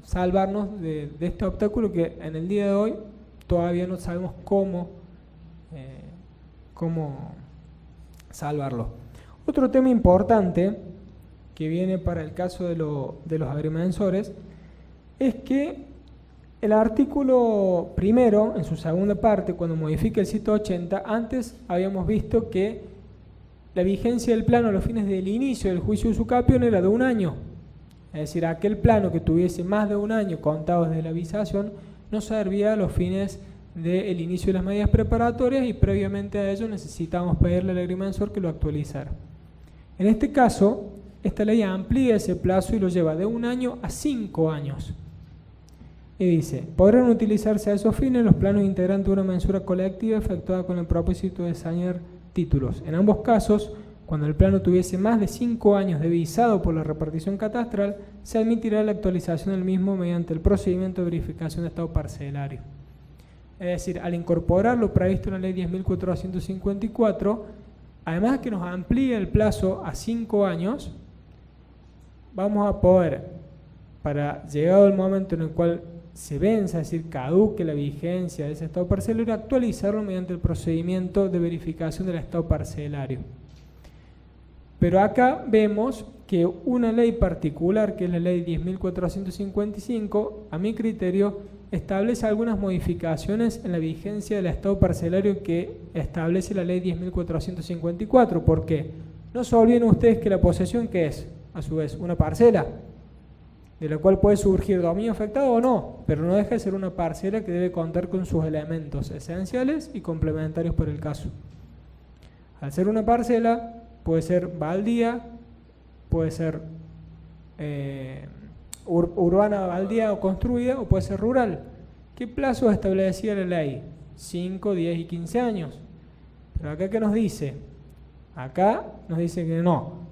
salvarnos de este obstáculo que en el día de hoy todavía no sabemos cómo salvarlo. Otro tema importante que viene para el caso de los agrimensores es que el artículo primero, en su segunda parte, cuando modifica el 780, antes habíamos visto que la vigencia del plano a los fines del inicio del juicio de usucapión era de 1 año. Es decir, aquel plano que tuviese más de 1 año contado desde la visación no servía a los fines del inicio de las medidas preparatorias, y previamente a ello necesitábamos pedirle al agrimensor que lo actualizara. En este caso, esta ley amplía ese plazo y lo lleva de 1 año a 5 años. Y dice, podrán utilizarse a esos fines los planos integrantes de una mensura colectiva efectuada con el propósito de designar títulos. En ambos casos, cuando el plano tuviese más de 5 años de visado por la repartición catastral, se admitirá la actualización del mismo mediante el procedimiento de verificación de estado parcelario. Es decir, al incorporar lo previsto en la ley 10.454, además de que nos amplía el plazo a 5 años, vamos a poder, para llegado el momento en el cual se venza, es decir, caduque la vigencia de ese estado parcelario, actualizarlo mediante el procedimiento de verificación del estado parcelario. Pero acá vemos que una ley particular, que es la ley 10.455, a mi criterio, establece algunas modificaciones en la vigencia del estado parcelario que establece la ley 10.454. ¿Por qué? No se olviden ustedes que la posesión, ¿qué es? A su vez, una parcela, de la cual puede surgir dominio afectado o no, pero no deja de ser una parcela que debe contar con sus elementos esenciales y complementarios por el caso. Al ser una parcela, puede ser baldía, puede ser urbana, baldía o construida, o puede ser rural. ¿Qué plazos establecía la ley? 5, 10 y 15 años. Pero acá, ¿qué nos dice? Acá nos dice que no.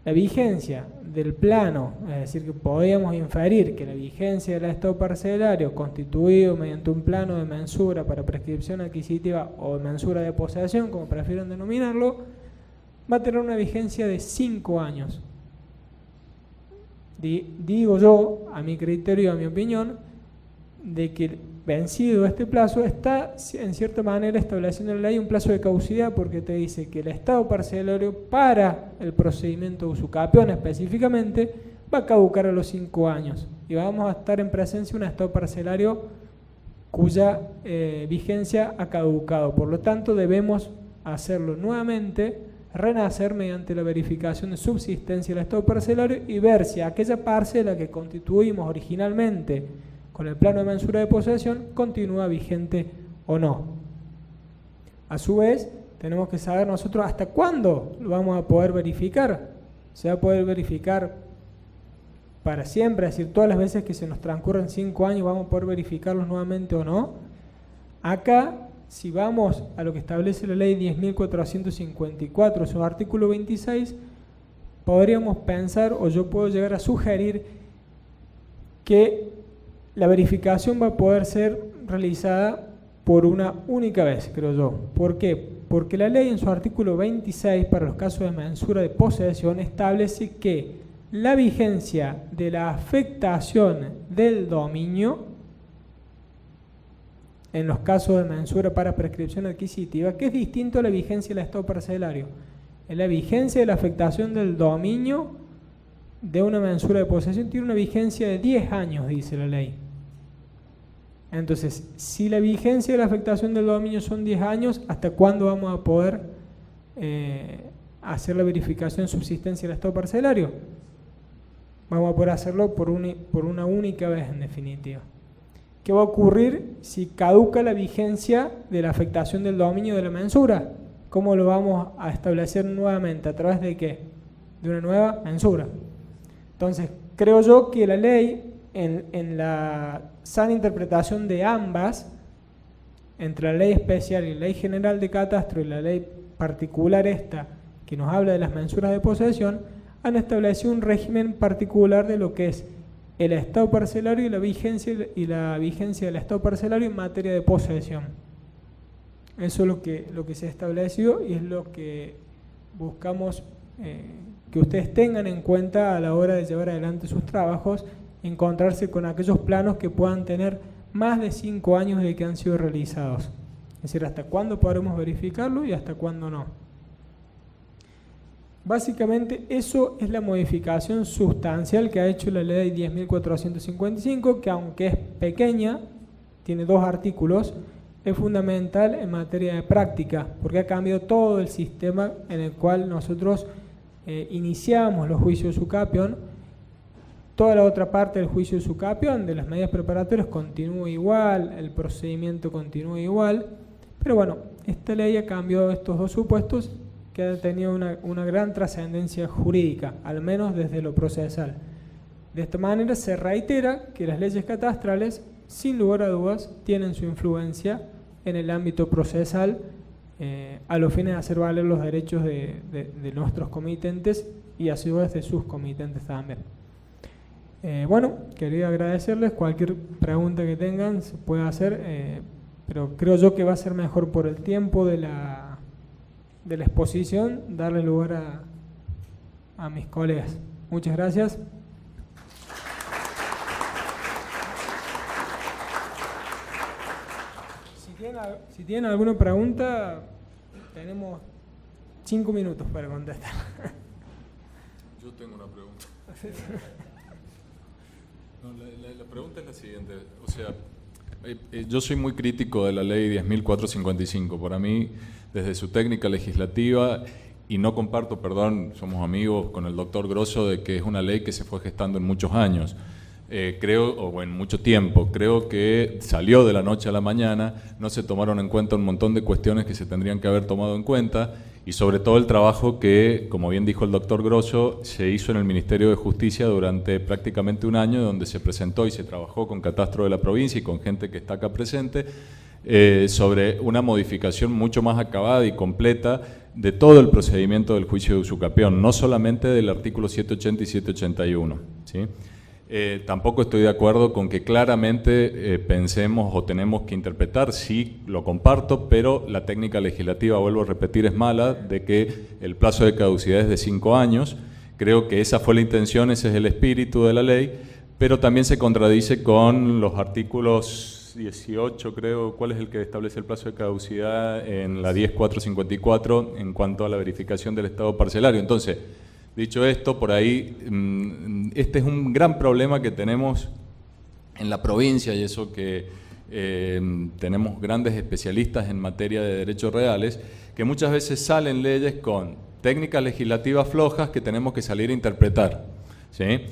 La vigencia del plano, es decir, que podíamos inferir que la vigencia del estado parcelario constituido mediante un plano de mensura para prescripción adquisitiva o de mensura de posesión, como prefieran denominarlo, va a tener una vigencia de 5 años. Digo yo, a mi criterio, a mi opinión, de que vencido este plazo está en cierta manera estableciendo en la ley un plazo de caducidad, porque te dice que el estado parcelario para el procedimiento de usucapión específicamente va a caducar a los 5 años y vamos a estar en presencia de un estado parcelario cuya vigencia ha caducado. Por lo tanto, debemos hacerlo nuevamente, renacer mediante la verificación de subsistencia del estado parcelario y ver si aquella parcela que constituimos originalmente con el plano de mensura de posesión continúa vigente o no. A su vez, tenemos que saber nosotros hasta cuándo lo vamos a poder verificar. Se va a poder verificar para siempre, es decir, todas las veces que se nos transcurren 5 años vamos a poder verificarlos nuevamente o no. Acá, si vamos a lo que establece la ley 10.454, su artículo 26, podríamos pensar, o yo puedo llegar a sugerir, que la verificación va a poder ser realizada por una única vez, creo yo. ¿Por qué? Porque la ley en su artículo 26, para los casos de mensura de posesión, establece que la vigencia de la afectación del dominio, en los casos de mensura para prescripción adquisitiva, que es distinto a la vigencia del estado parcelario. En la vigencia de la afectación del dominio de una mensura de posesión tiene una vigencia de 10 años, dice la ley. Entonces, si la vigencia de la afectación del dominio son 10 años, ¿hasta cuándo vamos a poder hacer la verificación de subsistencia del estado parcelario? Vamos a poder hacerlo por una única vez, en definitiva. ¿Qué va a ocurrir si caduca la vigencia de la afectación del dominio de la mensura? ¿Cómo lo vamos a establecer nuevamente? ¿A través de qué? De una nueva mensura. Entonces, creo yo que la ley, en la sana interpretación de ambas, entre la ley especial y la ley general de catastro y la ley particular esta, que nos habla de las mensuras de posesión, han establecido un régimen particular de lo que es el estado parcelario y la vigencia del estado parcelario en materia de posesión. Eso es lo que se ha establecido y es lo que buscamos que ustedes tengan en cuenta a la hora de llevar adelante sus trabajos, encontrarse con aquellos planos que puedan tener más de 5 años de que han sido realizados. Es decir, hasta cuándo podremos verificarlo y hasta cuándo no. Básicamente eso es la modificación sustancial que ha hecho la ley 10.455, que aunque es pequeña, tiene 2 artículos, es fundamental en materia de práctica, porque ha cambiado todo el sistema en el cual nosotros iniciamos los juicios de usucapión. Toda la otra parte del juicio de usucapión, de las medidas preparatorias, continúa igual, el procedimiento continúa igual, pero bueno, esta ley ha cambiado estos 2 supuestos que ha tenido una gran trascendencia jurídica, al menos desde lo procesal. De esta manera se reitera que las leyes catastrales, sin lugar a dudas, tienen su influencia en el ámbito procesal a los fines de hacer valer los derechos de nuestros comitentes y a su vez de sus comitentes también. Bueno, quería agradecerles. Cualquier pregunta que tengan se puede hacer, pero creo yo que va a ser mejor por el tiempo de la exposición darle lugar a mis colegas. Muchas gracias. Si tienen alguna pregunta, tenemos 5 minutos para contestar. Yo tengo una pregunta. No, la pregunta es la siguiente. O sea, yo soy muy crítico de la ley 10.455. Para mí, desde su técnica legislativa, y no comparto, perdón, somos amigos con el doctor Grosso, de que es una ley que se fue gestando en muchos años. O en mucho tiempo. Creo que salió de la noche a la mañana, no se tomaron en cuenta un montón de cuestiones que se tendrían que haber tomado en cuenta, y sobre todo el trabajo que, como bien dijo el doctor Grosso, se hizo en el Ministerio de Justicia durante prácticamente un año, donde se presentó y se trabajó con Catastro de la provincia y con gente que está acá presente, sobre una modificación mucho más acabada y completa de todo el procedimiento del juicio de usucapión, no solamente del artículo 780 y 781, ¿sí? Tampoco estoy de acuerdo con que claramente pensemos o tenemos que interpretar, sí lo comparto, pero la técnica legislativa, vuelvo a repetir, es mala, de que el plazo de caducidad es de 5 años. Creo que esa fue la intención, ese es el espíritu de la ley, pero también se contradice con los artículos 18, creo, ¿cuál es el que establece el plazo de caducidad? En la 10.454 en cuanto a la verificación del estado parcelario. Entonces, dicho esto, por ahí, este es un gran problema que tenemos en la provincia, y eso que tenemos grandes especialistas en materia de derechos reales, que muchas veces salen leyes con técnicas legislativas flojas que tenemos que salir a interpretar, ¿sí?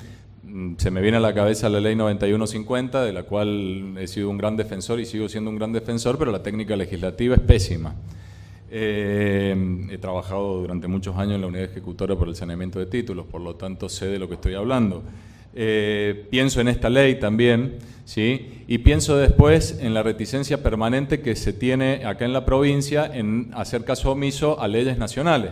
Se me viene a la cabeza la ley 9150, de la cual he sido un gran defensor y sigo siendo un gran defensor, pero la técnica legislativa es pésima. He trabajado durante muchos años en la unidad ejecutora por el saneamiento de títulos, por lo tanto sé de lo que estoy hablando. Pienso en esta ley también, ¿sí? Y pienso después en la reticencia permanente que se tiene acá en la provincia en hacer caso omiso a leyes nacionales.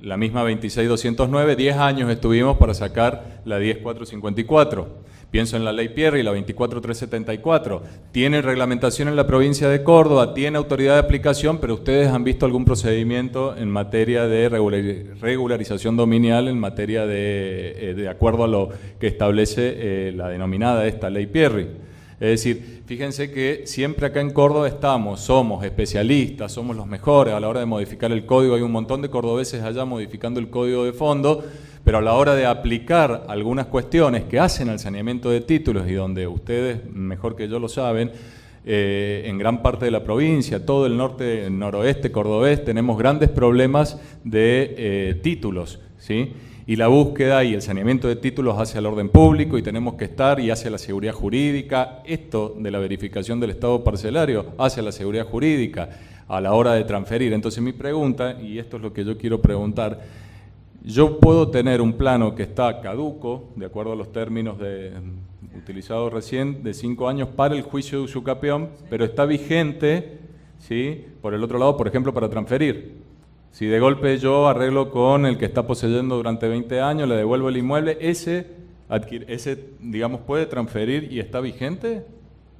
La misma 26.209, 10 años estuvimos para sacar la 10.454. Pienso en la ley Pierri, la 24.374. Tiene reglamentación en la provincia de Córdoba, tiene autoridad de aplicación, pero ustedes han visto algún procedimiento en materia de regularización dominial, en materia de acuerdo a lo que establece la denominada esta ley Pierri. Es decir, fíjense que siempre acá en Córdoba somos especialistas, somos los mejores a la hora de modificar el código. Hay un montón de cordobeses allá modificando el código de fondo, pero a la hora de aplicar algunas cuestiones que hacen al saneamiento de títulos, y donde ustedes mejor que yo lo saben, en gran parte de la provincia, todo el norte, el noroeste cordobés, tenemos grandes problemas de títulos, ¿sí? Y la búsqueda y el saneamiento de títulos hacia el orden público, y tenemos que estar, y hacia la seguridad jurídica. Esto de la verificación del estado parcelario hacia la seguridad jurídica a la hora de transferir. Entonces mi pregunta, y esto es lo que yo quiero preguntar, yo puedo tener un plano que está caduco, de acuerdo a los términos utilizados recién, de 5 años para el juicio de usucapión, pero está vigente, ¿sí? Por el otro lado, por ejemplo, para transferir. Si de golpe yo arreglo con el que está poseyendo durante 20 años, le devuelvo el inmueble, ese digamos, ¿puede transferir y está vigente?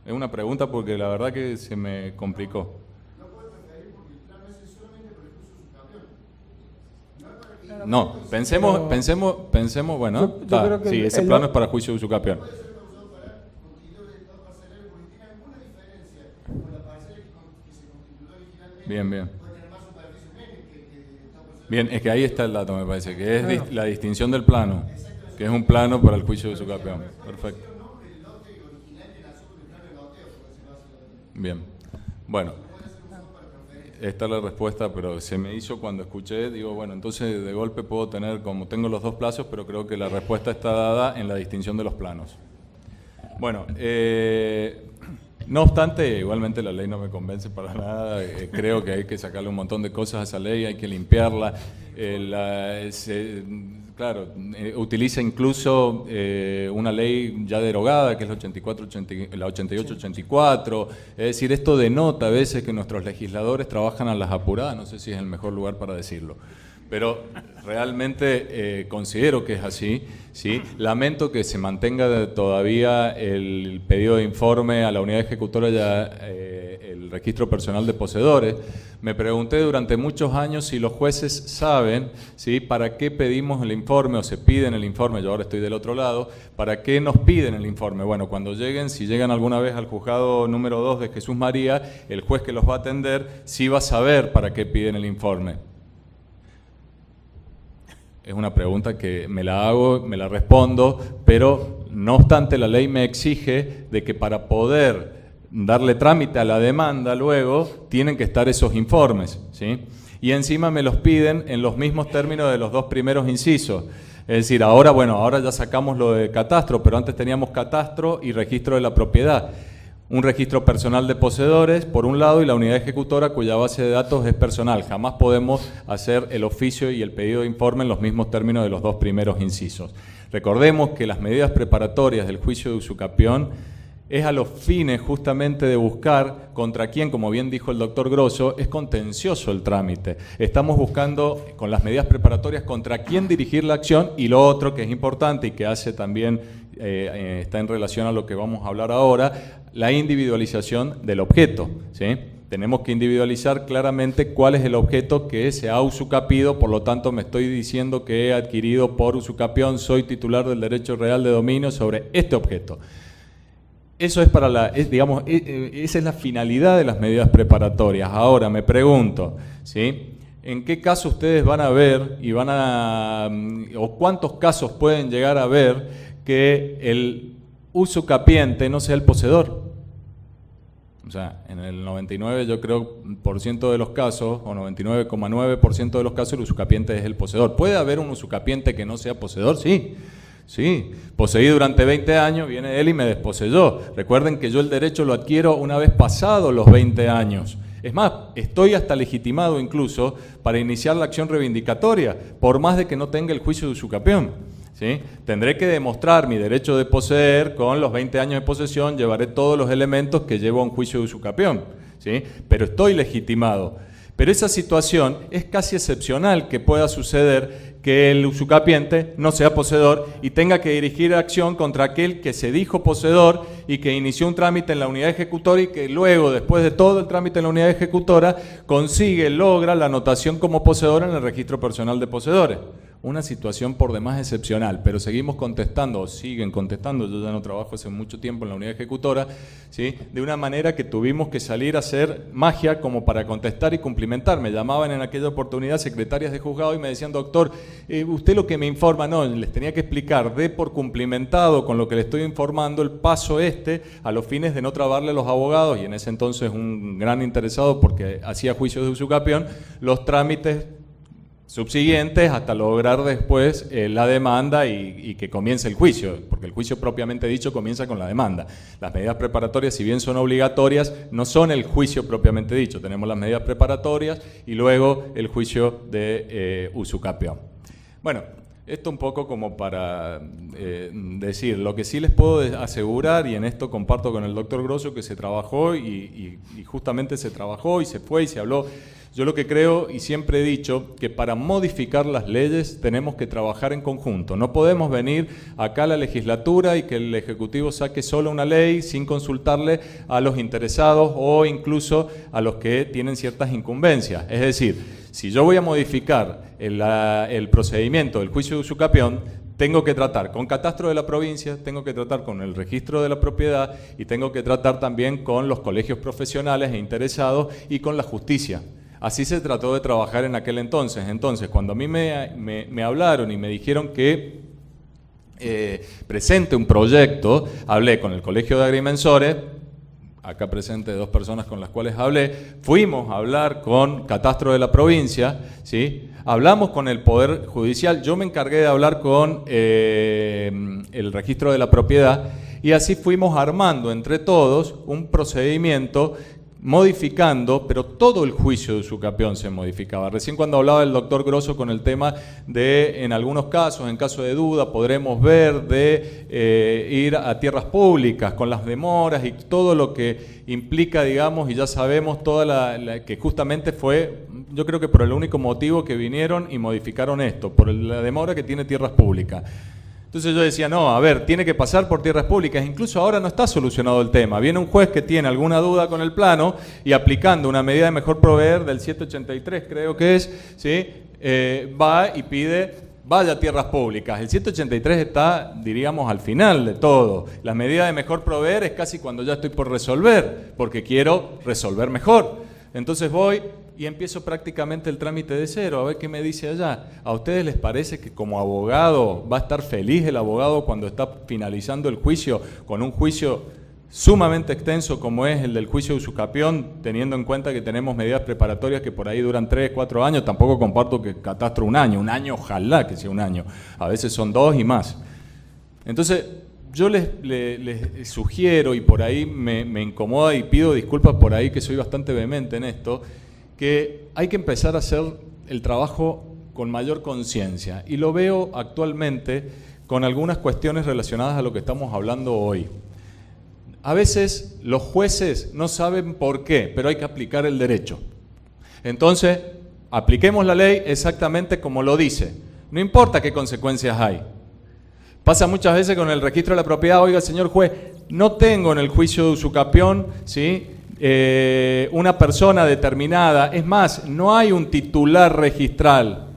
Es una pregunta porque la verdad que se me complicó. No puede transferir porque el plano ese es solamente por el juicio de usucapión. No, pensemos, bueno, yo creo que sí, ese plano es para juicio de usucapión. Puede ser usado para constituir el estado parcelario porque tiene alguna diferencia con la parcela que se constituyó originalmente. Bien. Puede tener más superficie menos que el estado parcelario. Bien, es que ahí está el dato, me parece, que es la distinción del plano, que es un plano para el juicio de usucapión. Perfecto. Bien, bueno, esta es la respuesta, pero se me hizo cuando escuché, digo, bueno, entonces de golpe puedo tener, como tengo los dos plazos, pero creo que la respuesta está dada en la distinción de los planos. Bueno, no obstante, igualmente la ley no me convence para nada, creo que hay que sacarle un montón de cosas a esa ley, hay que limpiarla, claro, utiliza incluso una ley ya derogada, que es la 88-84. Es decir, esto denota a veces que nuestros legisladores trabajan a las apuradas. No sé si es el mejor lugar para decirlo, pero realmente considero que es así, ¿sí? Lamento que se mantenga todavía el pedido de informe a la unidad ejecutora y el registro personal de poseedores. Me pregunté durante muchos años si los jueces saben, ¿sí?, para qué pedimos el informe o se piden el informe. Yo ahora estoy del otro lado. ¿Para qué nos piden el informe? Bueno, cuando lleguen, si llegan alguna vez al juzgado número 2 de Jesús María, el juez que los va a atender sí va a saber para qué piden el informe. Es una pregunta que me la hago, me la respondo, pero no obstante la ley me exige de que para poder darle trámite a la demanda luego tienen que estar esos informes, ¿sí? Y encima me los piden en los mismos términos de los dos primeros incisos. Es decir, ahora, bueno, ahora ya sacamos lo de catastro, pero antes teníamos catastro y registro de la propiedad. Un registro personal de poseedores, por un lado, y la unidad ejecutora cuya base de datos es personal. Jamás podemos hacer el oficio y el pedido de informe en los mismos términos de los dos primeros incisos. Recordemos que las medidas preparatorias del juicio de usucapión es a los fines justamente de buscar contra quién, como bien dijo el doctor Grosso, es contencioso el trámite. Estamos buscando con las medidas preparatorias contra quién dirigir la acción, y lo otro que es importante y que hace también, está en relación a lo que vamos a hablar ahora, la individualización del objeto, ¿sí? Tenemos que individualizar claramente cuál es el objeto que se ha usucapido, por lo tanto me estoy diciendo que he adquirido por usucapión, soy titular del derecho real de dominio sobre este objeto. Eso es para digamos, esa es la finalidad de las medidas preparatorias. Ahora me pregunto, ¿sí?, ¿en qué caso ustedes van a ver o cuántos casos pueden llegar a ver que el usucapiente no sea el poseedor? O sea, en el 99 yo creo % de los casos, o 99,9% de los casos, el usucapiente es el poseedor. ¿Puede haber un usucapiente que no sea poseedor? Sí. Sí, poseí durante 20 años, viene él y me desposeyó. Recuerden que yo el derecho lo adquiero una vez pasados los 20 años. Es más, estoy hasta legitimado incluso para iniciar la acción reivindicatoria, por más de que no tenga el juicio de usucapión, ¿sí? Tendré que demostrar mi derecho de poseer con los 20 años de posesión, llevaré todos los elementos que llevo a un juicio de usucapión, ¿sí? Pero estoy legitimado. Pero esa situación es casi excepcional que pueda suceder que el usucapiente no sea poseedor y tenga que dirigir acción contra aquel que se dijo poseedor y que inició un trámite en la unidad ejecutora y que luego, después de todo el trámite en la unidad ejecutora, logra la anotación como poseedor en el registro personal de poseedores. Una situación por demás excepcional, pero seguimos contestando, o siguen contestando, yo ya no trabajo hace mucho tiempo en la unidad ejecutora, ¿sí?, de una manera que tuvimos que salir a hacer magia como para contestar y cumplimentar. Me llamaban en aquella oportunidad secretarias de juzgado y me decían, doctor, usted lo que me informa, no, les tenía que explicar, de por cumplimentado con lo que le estoy informando, el paso a los fines de no trabarle a los abogados, y en ese entonces un gran interesado porque hacía juicios de usucapión, los trámites subsiguientes hasta lograr después la demanda y que comience el juicio, porque el juicio propiamente dicho comienza con la demanda. Las medidas preparatorias, si bien son obligatorias, no son el juicio propiamente dicho. Tenemos las medidas preparatorias y luego el juicio de usucapión. Bueno, esto un poco como para decir, lo que sí les puedo asegurar, y en esto comparto con el doctor Grosso, que se trabajó y justamente se trabajó y se fue y se habló. Yo lo que creo, y siempre he dicho, que para modificar las leyes tenemos que trabajar en conjunto. No podemos venir acá a la legislatura y que el Ejecutivo saque solo una ley sin consultarle a los interesados o incluso a los que tienen ciertas incumbencias. Es decir, si yo voy a modificar el procedimiento del juicio de usucapión, tengo que tratar con catastro de la provincia, tengo que tratar con el registro de la propiedad y tengo que tratar también con los colegios profesionales e interesados y con la justicia. Así se trató de trabajar en aquel entonces. Entonces, cuando a mí me hablaron y me dijeron que presente un proyecto, hablé con el Colegio de Agrimensores, acá presente 2 personas con las cuales hablé, fuimos a hablar con Catastro de la Provincia, ¿sí? Hablamos con el Poder Judicial, yo me encargué de hablar con el Registro de la Propiedad y así fuimos armando entre todos un procedimiento modificando, pero todo el juicio de usucapión se modificaba. Recién cuando hablaba el doctor Grosso con el tema de, en algunos casos, en caso de duda, podremos ver de ir a tierras públicas con las demoras y todo lo que implica, digamos, y ya sabemos toda que justamente fue, yo creo que por el único motivo que vinieron y modificaron esto, por la demora que tiene tierras públicas. Entonces yo decía, no, a ver, tiene que pasar por tierras públicas. Incluso ahora no está solucionado el tema. Viene un juez que tiene alguna duda con el plano y aplicando una medida de mejor proveer del 783, creo que es, ¿sí? Va y pide, vaya a tierras públicas. El 783 está, diríamos, al final de todo. La medida de mejor proveer es casi cuando ya estoy por resolver, porque quiero resolver mejor. Entonces voy y empiezo prácticamente el trámite de cero, a ver qué me dice allá. ¿A ustedes les parece que como abogado va a estar feliz el abogado cuando está finalizando el juicio con un juicio sumamente extenso como es el del juicio de usucapión, teniendo en cuenta que tenemos medidas preparatorias que por ahí duran 3, 4 años? Tampoco comparto que catastro un año ojalá que sea un año, a veces son 2 y más. Entonces, yo les sugiero, y por ahí me incomoda y pido disculpas por ahí que soy bastante vehemente en esto, que hay que empezar a hacer el trabajo con mayor conciencia. Y lo veo actualmente con algunas cuestiones relacionadas a lo que estamos hablando hoy. A veces los jueces no saben por qué, pero hay que aplicar el derecho. Entonces, apliquemos la ley exactamente como lo dice. No importa qué consecuencias hay. Pasa muchas veces con el registro de la propiedad. Oiga, señor juez, no tengo en el juicio de usucapión, ¿sí?, una persona determinada. Es más, no hay un titular registral.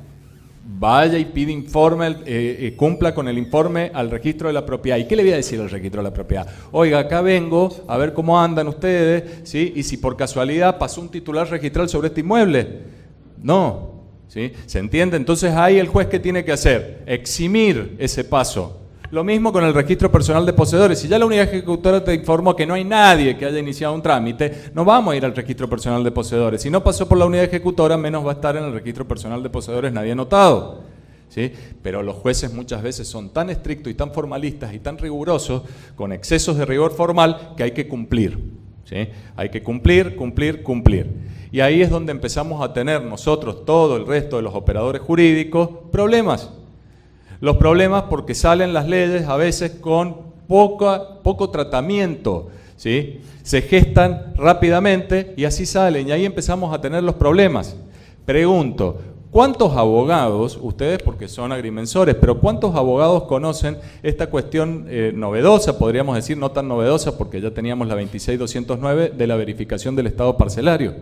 Vaya y pide informe, cumpla con el informe al registro de la propiedad. ¿Y qué le voy a decir al registro de la propiedad? Oiga, acá vengo a ver cómo andan ustedes, ¿sí? Y si por casualidad pasó un titular registral sobre este inmueble. No, ¿sí? ¿Se entiende? Entonces ahí el juez, ¿qué tiene que hacer? Eximir ese paso. Lo mismo con el registro personal de poseedores. Si ya la unidad ejecutora te informó que no hay nadie que haya iniciado un trámite, no vamos a ir al registro personal de poseedores. Si no pasó por la unidad ejecutora, menos va a estar en el registro personal de poseedores nadie anotado, ¿sí? Pero los jueces muchas veces son tan estrictos y tan formalistas y tan rigurosos, con excesos de rigor formal, que hay que cumplir, ¿sí? Hay que cumplir. Y ahí es donde empezamos a tener nosotros, todo el resto de los operadores jurídicos, problemas. Los problemas porque salen las leyes a veces con poco tratamiento, ¿sí? Se gestan rápidamente y así salen, y ahí empezamos a tener los problemas. Pregunto, ¿cuántos abogados, ustedes porque son agrimensores, pero cuántos abogados conocen esta cuestión novedosa, podríamos decir no tan novedosa porque ya teníamos la 26209 de la verificación del estado parcelario?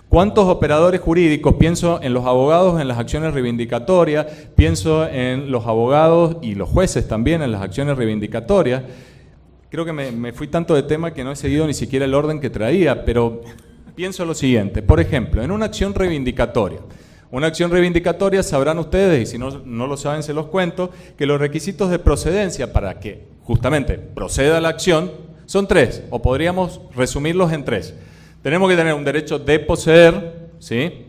¿Cuántos operadores jurídicos, pienso en los abogados en las acciones reivindicatorias, pienso en los abogados y los jueces también en las acciones reivindicatorias? Creo que me fui tanto de tema que no he seguido ni siquiera el orden que traía, pero pienso lo siguiente. Por ejemplo, en una acción reivindicatoria. Una acción reivindicatoria, sabrán ustedes, y si no lo saben se los cuento, que los requisitos de procedencia para que justamente proceda la acción son 3, o podríamos resumirlos en 3. Tenemos que tener un derecho de poseer, ¿sí?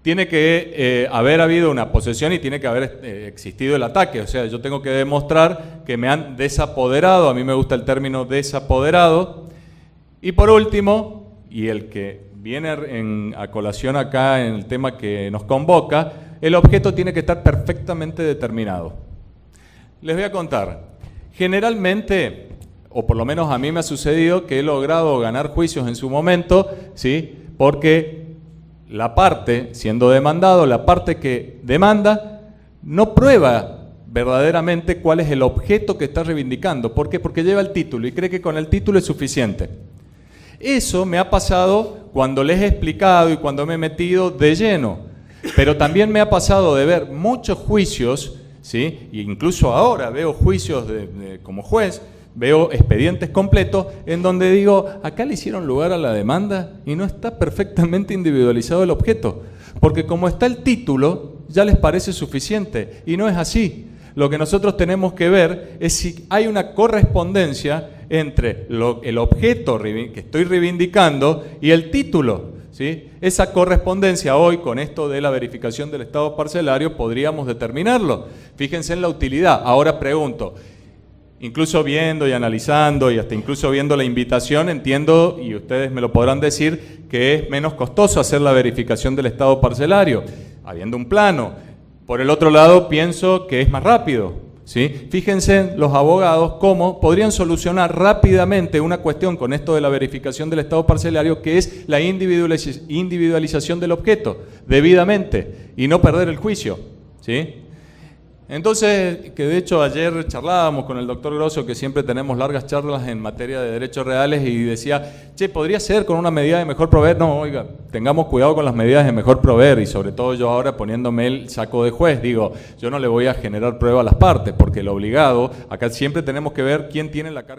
Tiene que haber habido una posesión y tiene que haber existido el ataque. O sea, yo tengo que demostrar que me han desapoderado, a mí me gusta el término desapoderado. Y por último, y el que viene a colación acá en el tema que nos convoca, el objeto tiene que estar perfectamente determinado. Les voy a contar. Generalmente, o por lo menos a mí me ha sucedido que he logrado ganar juicios en su momento, ¿sí? Porque la parte, siendo demandado, la parte que demanda, no prueba verdaderamente cuál es el objeto que está reivindicando. ¿Por qué? Porque lleva el título y cree que con el título es suficiente. Eso me ha pasado cuando les he explicado y cuando me he metido de lleno. Pero también me ha pasado de ver muchos juicios, ¿sí? E incluso ahora veo juicios como juez, veo expedientes completos en donde digo, acá le hicieron lugar a la demanda y no está perfectamente individualizado el objeto, porque como está el título, ya les parece suficiente, y no es así. Lo que nosotros tenemos que ver es si hay una correspondencia entre el objeto que estoy reivindicando y el título, ¿sí? Esa correspondencia hoy, con esto de la verificación del estado parcelario, podríamos determinarlo. Fíjense en la utilidad. Ahora pregunto, incluso viendo y analizando y hasta incluso viendo la invitación, entiendo, y ustedes me lo podrán decir, que es menos costoso hacer la verificación del estado parcelario, habiendo un plano. Por el otro lado, pienso que es más rápido. ¿Sí? Fíjense los abogados cómo podrían solucionar rápidamente una cuestión con esto de la verificación del estado parcelario, que es la individualización del objeto, debidamente, y no perder el juicio. ¿Sí? Entonces, que de hecho ayer charlábamos con el doctor Grosso, que siempre tenemos largas charlas en materia de derechos reales, y decía, che, ¿podría ser con una medida de mejor proveer? No, oiga, tengamos cuidado con las medidas de mejor proveer, y sobre todo yo ahora poniéndome el saco de juez, digo, yo no le voy a generar prueba a las partes, porque el obligado, acá siempre tenemos que ver quién tiene la carga.